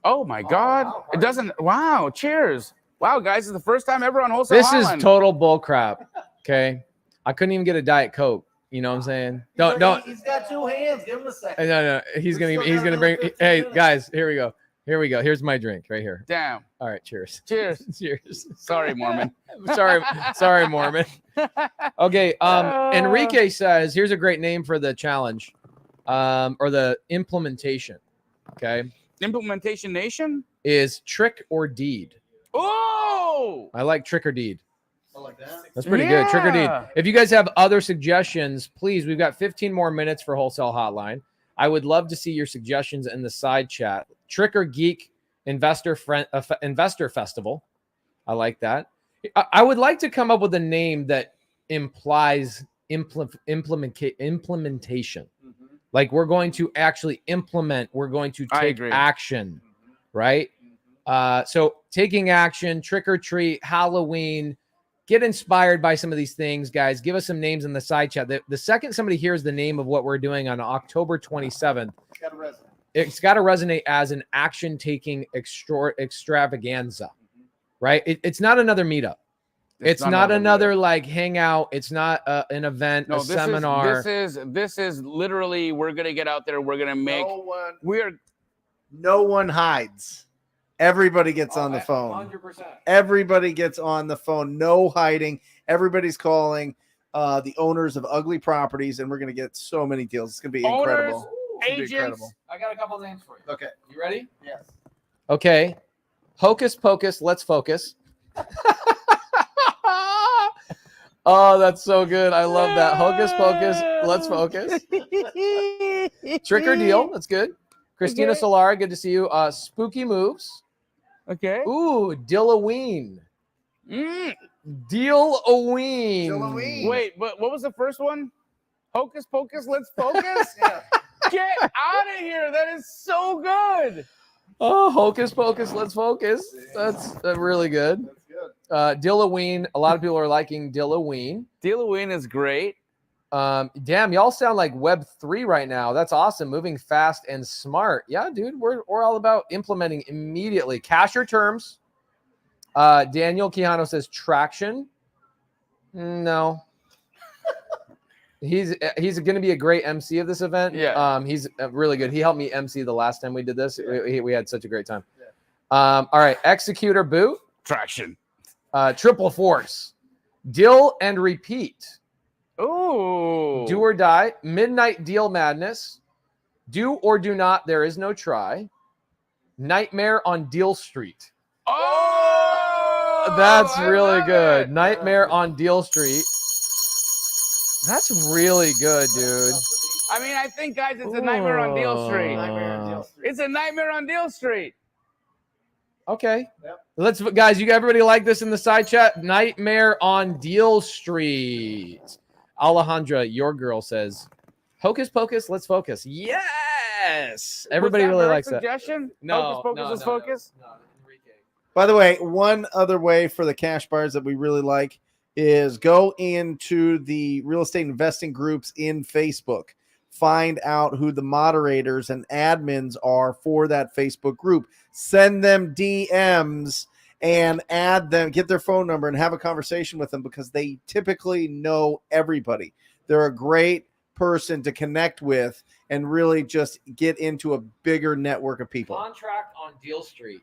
Oh my God. Wow. It doesn't. Wow. Cheers. Wow, guys, it's the first time ever on Wholesale This Hotline. is total bull crap. Okay. I couldn't even get a Diet Coke. You know what I'm saying? Don't. He's got 2 hands. Give him a second. No. He's gonna bring. Hey guys, here we go. Here's my drink right here. Damn. All right, cheers. Cheers. Cheers. Sorry, Mormon. Sorry, Mormon. Okay. Enrique says, here's a great name for the challenge, or the implementation. Okay. Implementation Nation Is trick or deed. Oh, I like trick or deed. I like that. That's pretty good. Trick or deed. Yeah. If you guys have other suggestions, please, we've got 15 more minutes for Wholesale Hotline. I would love to see your suggestions in the side chat. Trick or Geek Investor Festival. I like that. I would like to come up with a name that implies implementation. Like we're going to actually implement. We're going to take action, right? So taking action, trick or treat, Halloween. Get inspired by some of these things, guys. Give us some names in the side chat. The second somebody hears the name of what we're doing on October 27th, it's got to resonate as an action-taking extravaganza, right? It's not another meetup. It's not another like hangout. It's not an event, a seminar. This is literally, we're gonna get out there. We're gonna make. No one hides. Everybody gets on the phone. 100%. Everybody gets on the phone. No hiding. Everybody's calling the owners of ugly properties, and we're going to get so many deals. It's going to be incredible. Agents. I got a couple names for you. Okay. You ready? Yes. Okay. Hocus Pocus, let's focus. Oh, that's so good. I love that. Hocus Pocus, let's focus. Trick or deal. That's good. Christina Solara, good to see you. Spooky moves. Okay. Ooh, Dilloween. Dilloween. Wait, but what was the first one? Hocus Pocus, let's focus? Get out of here. That is so good. Oh, Hocus Pocus, let's focus. That's really good. That's good. Dilloween. A lot of people are liking Dilloween. Dilloween is great. Damn, y'all sound like Web3 right now. That's awesome. Moving fast and smart. Yeah, dude, we're all about implementing immediately. Cash your terms. Daniel Quijano says traction. No. He's going to be a great MC of this event. Yeah. He's really good. He helped me MC the last time we did this. We had such a great time. All right, Executor Boot. Traction. Triple Force. Deal and repeat. Ooh. Do or die. Midnight Deal Madness. Do or do not. There is no try. Nightmare on Deal Street. Oh, that's really good. Nightmare on Deal Street. That's really good, dude. I mean, I think, guys, it's a Nightmare on Deal Street. Nightmare on Deal Street. It's a Nightmare on Deal Street. Okay. Yep. Let's, guys, you everybody like this in the side chat? Nightmare on Deal Street. Alejandra, your girl, says, Hocus Pocus, let's focus. Yes. Everybody really likes that. Suggestion? No, Hocus Pocus, let's focus. No, Enrique. By the way, one other way for the cash bars that we really like is go into the real estate investing groups in Facebook. Find out who the moderators and admins are for that Facebook group. Send them DMs and add them, get their phone number and have a conversation with them because they typically know everybody. They're a great person to connect with and really just get into a bigger network of people. Contract on Deal Street.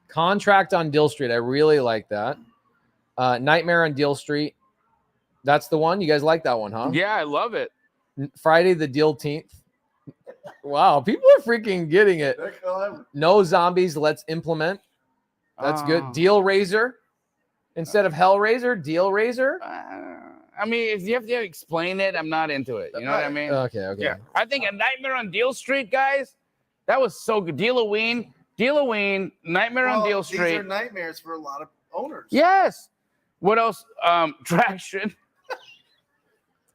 Contract on Deal Street. I really like that. Nightmare on Deal Street. That's the one. You guys like that one, huh? Yeah, I love it. Friday the Deal-teenth. Wow, people are freaking getting it. No zombies. Let's implement. That's good. Deal Raiser. Instead of Hellraiser, Deal Raiser. I mean, if you have to explain it, I'm not into it. You know what I mean? Okay. Yeah. I think a Nightmare on Deal Street, guys, that was so good. Deal-a-ween, Nightmare on Deal Street. These are nightmares for a lot of owners. Yes. What else? Traction.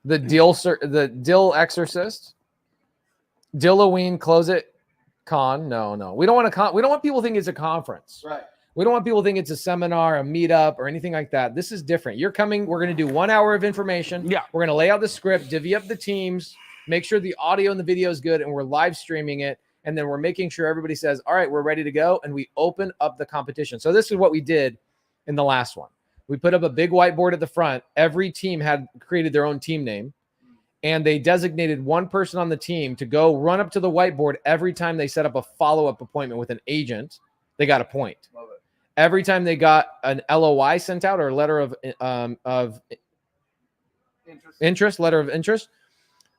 The Dill Exorcist. Dilloween, close it. Con. No. We don't want we don't want people to think it's a conference. Right. We don't want people to think it's a seminar, a meetup, or anything like that. This is different. You're coming. We're going to do 1 hour of information. Yeah. We're going to lay out the script, divvy up the teams, make sure the audio and the video is good, and we're live streaming it. And then we're making sure everybody says, all right, we're ready to go. And we open up the competition. So this is what we did in the last one. We put up a big whiteboard at the front. Every team had created their own team name, and they designated one person on the team to go run up to the whiteboard every time they set up a follow-up appointment with an agent. They got a point. Love it. Every time they got an LOI sent out, or a letter of interest, letter of interest.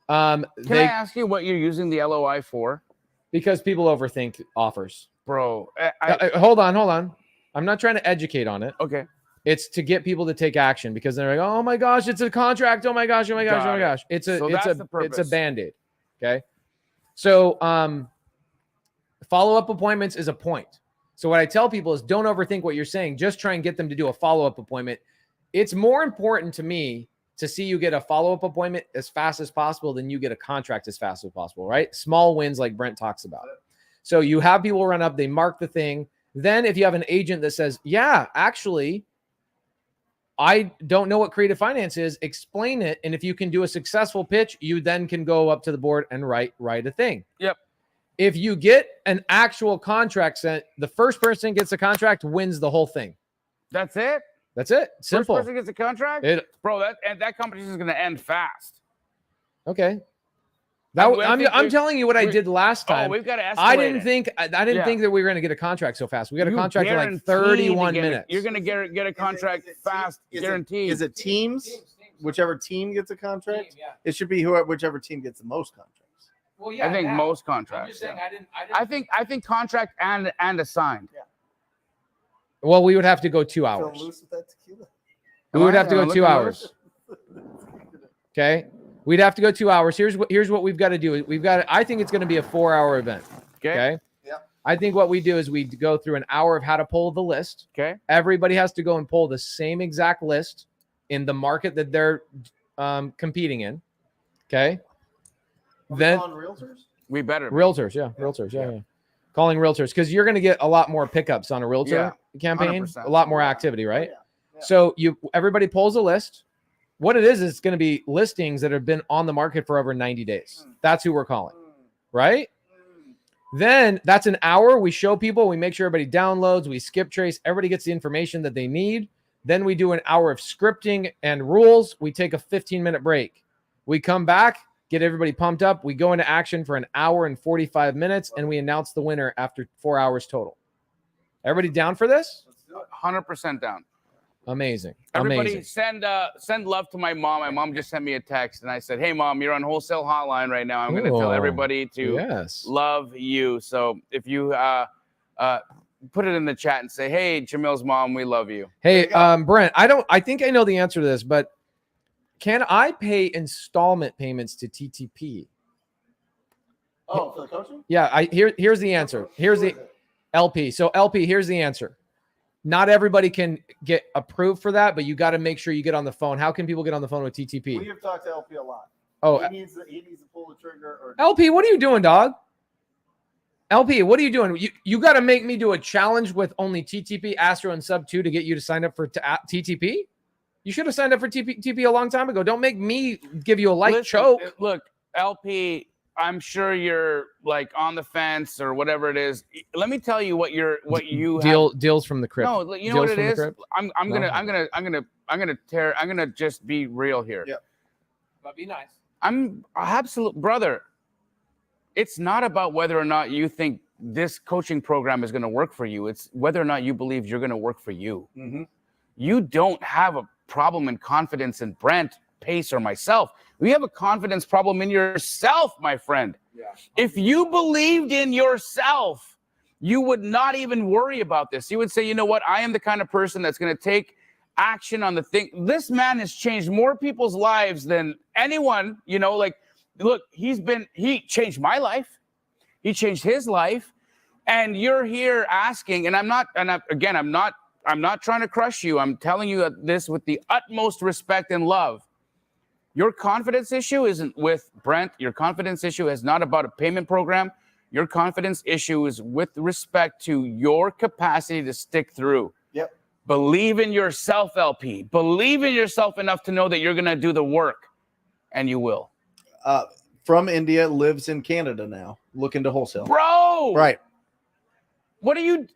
Can I ask you what you're using the LOI for? Because people overthink offers. Bro, Hold on. I'm not trying to educate on it. Okay. It's to get people to take action, because they're like, oh my gosh, it's a contract. Oh my gosh. It's a Band-Aid. Okay. So follow-up appointments is a point. So what I tell people is, don't overthink what you're saying. Just try and get them to do a follow-up appointment. It's more important to me to see you get a follow-up appointment as fast as possible than you get a contract as fast as possible, right? Small wins, like Brent talks about. So you have people run up, they mark the thing. Then if you have an agent that says, yeah, actually, I don't know what creative finance is, explain it. And if you can do a successful pitch, you then can go up to the board and write a thing. Yep. If you get an actual contract sent, the first person gets a contract wins the whole thing. That's it? That's it. Simple. First person gets a contract? Bro, that competition is going to end fast. Okay. I'm telling you what I did last time. Oh, we've got to escalate. I didn't think that we were going to get a contract so fast. We got a contract in like 31 minutes. You're going to get a contract fast, guaranteed. Is it teams? Whichever team gets a contract? Team, yeah. It should be whichever team gets the most contracts. Well, yeah, I think now. most I'm contracts. just saying, I think contract and assigned. Yeah. Well, we would have to go 2 hours. Feeling loose with that tequila? We would have to go 2 hours. Okay. We'd have to go 2 hours. Here's what we've got to do. I think it's going to be a 4-hour event. Okay. Yeah. I think what we do is we go through an hour of how to pull the list. Okay. Everybody has to go and pull the same exact list in the market that they're competing in. Okay. Then realtors? We better. Realtors. Yeah. Calling realtors, because you're going to get a lot more pickups on a realtor campaign, 100%. a lot more activity, right? Yeah. So everybody pulls a list. What it is, it's going to be listings that have been on the market for over 90 days. That's who we're calling, right? Then that's an hour. We show people, we make sure everybody downloads, we skip trace, everybody gets the information that they need. Then we do an hour of scripting and rules. We take a 15-minute break. We come back, get everybody pumped up. We go into action for an hour and 45 minutes, and we announce the winner after 4 hours total. Everybody down for this? 100% down. Amazing. Everybody send love to my mom. My mom just sent me a text, and I said, hey, Mom, you're on Wholesale Hotline right now. I'm going to tell everybody to love you. So if you put it in the chat and say, hey, Jamil's mom, we love you. Hey, Brent, I think I know the answer to this, but can I pay installment payments to TTP? Oh, for the coaching? Yeah, here's the answer. Here's the LP. So LP, here's the answer. Not everybody can get approved for that, but you got to make sure you get on the phone. How can people get on the phone with TTP? We have talked to LP a lot. Oh, he needs to pull the trigger. Or LP, what are you doing, dog? LP, what are you doing? You got to make me do a challenge with only TTP, Astro, and Sub 2 to get you to sign up for TTP? You should have signed up for TTP a long time ago. Don't make me give you a light choke. Look, LP, I'm sure you're like on the fence or whatever it is. Let me tell you what you deals from the crypt. No, you know what it is. I'm gonna just be real here. Yeah. But be nice. I'm absolute brother. It's not about whether or not you think this coaching program is going to work for you. It's whether or not you believe you're going to work for you. Mm-hmm. You don't have a problem and confidence in Brent, Pace, or myself. We have a confidence problem in yourself, my friend. Yeah. If you believed in yourself, you would not even worry about this. You would say, you know what? I am the kind of person that's going to take action on the thing. This man has changed more people's lives than anyone, look, he changed my life. He changed his life. And you're here asking, and I'm not trying to crush you. I'm telling you this with the utmost respect and love. Your confidence issue isn't with Brent. Your confidence issue is not about a payment program. Your confidence issue is with respect to your capacity to stick through. Yep. Believe in yourself, LP. Believe in yourself enough to know that you're going to do the work, and you will. From India, lives in Canada now, looking to wholesale. Bro! Right. What are you...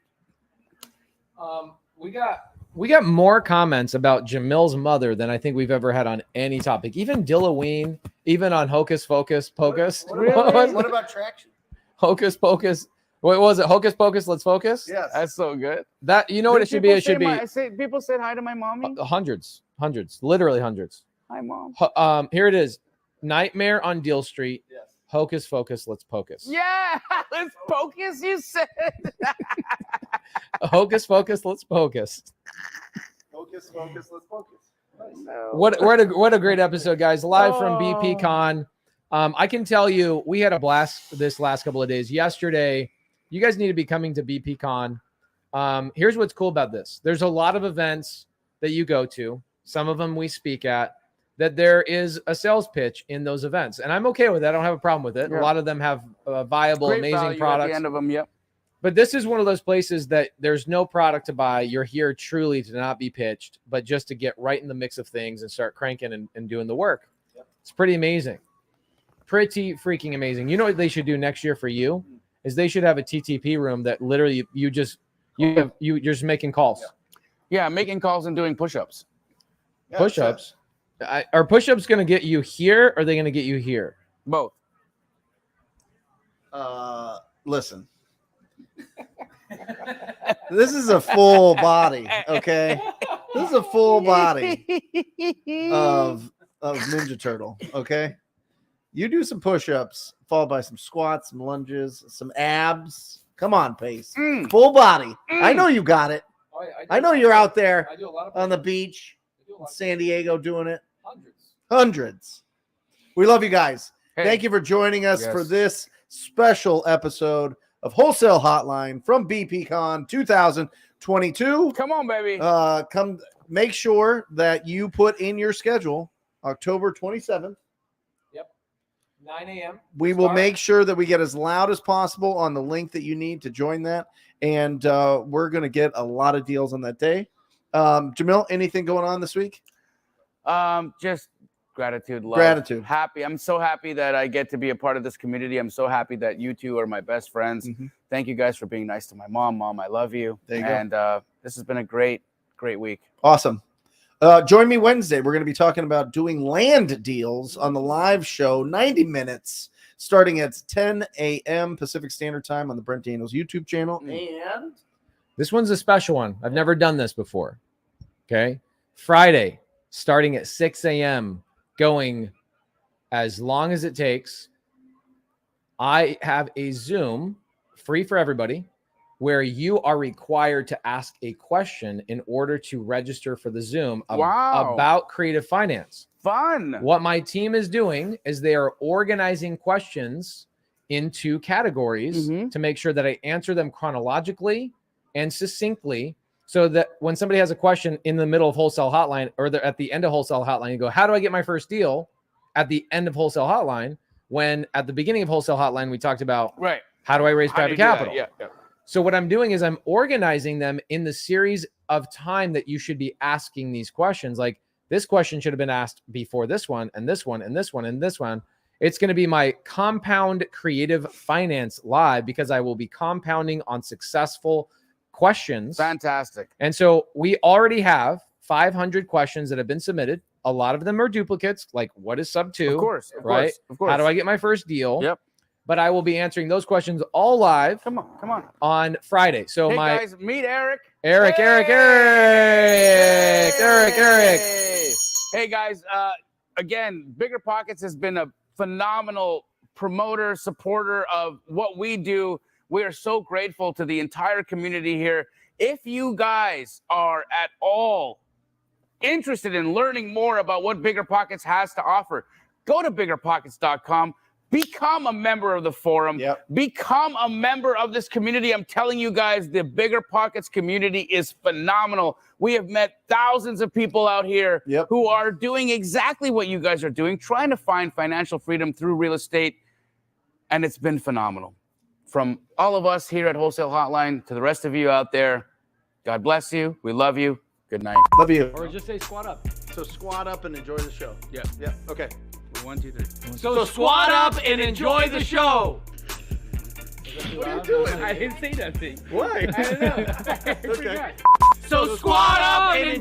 We got We got more comments about Jamil's mother than I think we've ever had on any topic. Even Dilloween, even on Hocus Pocus Pocus. What about traction? Hocus Pocus. What was it? Hocus Pocus, let's focus? Yes. That's so good. That, you know what it should be? It should be People said hi to my mommy. hundreds, literally hundreds. Hi, Mom. Here it is. Nightmare on Deal Street. Yes. Hocus Focus, let's pocus. Yeah, let's focus, you said. Hocus Focus, let's focus. Focus, let's focus. No. What a great episode, guys. Live from BP Con. I can tell you, we had a blast this last couple of days. Yesterday, you guys need to be coming to BP Con. Here's what's cool about this. There's a lot of events that you go to. Some of them we speak at. That there is a sales pitch in those events, and I'm okay with that. I don't have a problem with it. Yeah. A lot of them have viable, Great amazing value products. at the end of them, yep. But this is one of those places that there's no product to buy. You're here truly to not be pitched, but just to get right in the mix of things and start cranking and doing the work. Yep. It's pretty amazing. Pretty freaking amazing. You know what they should do next year for you is they should have a TTP room that literally you're just making calls. Yeah, making calls and doing push-ups. Yeah, Push-ups. Are push-ups going to get you here or are they going to get you here? Both. Listen. This is a full body, okay? This is a full body of Ninja Turtle, okay? You do some push-ups, followed by some squats, some lunges, some abs. Come on, Pace. Full body. I know you got it. I know you're out there I do a lot of on the beach in San Diego doing it. hundreds. We love you guys. Hey. Thank you for joining us Yes. for this special episode of Wholesale Hotline from BPCon 2022. Come on, baby. Come make sure that you put in your schedule October 27th. 9 a.m. We will Start. make sure that we get as loud as possible on the link that you need to join that. And we're going to get a lot of deals on that day. Jamil, anything going on this week? Just gratitude, love, Gratitude. happy. I'm so happy that I get to be a part of this community. I'm so happy that you two are my best friends. Thank you guys for being nice to my mom. Mom, I love you. There you go. And this has been a great week. Awesome. Join me Wednesday. We're going to be talking about doing land deals on the live show, 90 minutes, starting at 10 a.m. Pacific Standard Time on the Brent Daniels YouTube channel. And This one's a special one. I've never done this before. Okay. Friday, starting at 6 a.m., going as long as it takes. I have a Zoom free for everybody where you are required to ask a question in order to register for the Zoom about creative finance. Fun. What my team is doing is they are organizing questions into categories to make sure that I answer them chronologically and succinctly, so that when somebody has a question in the middle of Wholesale Hotline or they're at the end of Wholesale Hotline, you go, how do I get my first deal? At the end of Wholesale Hotline, when at the beginning of Wholesale Hotline, we talked about how do I raise How do private you do that? capital? Yeah. So what I'm doing is I'm organizing them in the series of time that you should be asking these questions. Like this question should have been asked before this one and this one and this one and this one. It's going to be my Compound Creative Finance Live because I will be compounding on successful questions. Fantastic. And so we already have 500 questions that have been submitted. A lot of them are duplicates, like what is sub 2? Of course. Right? Of course. How do I get my first deal? Yep. But I will be answering those questions all live Come on. on Friday. So Hey, my guys, meet Eric. Eric. Hey, guys. Again, Bigger Pockets has been a phenomenal promoter, supporter of what we do. We are so grateful to the entire community here. If you guys are at all interested in learning more about what Bigger Pockets has to offer, go to biggerpockets.com. Become a member of the forum. Yep. Become a member of this community. I'm telling you guys, the Bigger Pockets community is phenomenal. We have met thousands of people out here who are doing exactly what you guys are doing, trying to find financial freedom through real estate. And it's been phenomenal. From all of us here at Wholesale Hotline to the rest of you out there, God bless you. We love you. Good night. love you. Or just say squat up. So squat up and enjoy the show. Yeah. Yeah. Okay. 1, 2, 3. So squat up and enjoy the show. What are you doing? I didn't say nothing. Why? I don't know. Okay. So squat up and enjoy.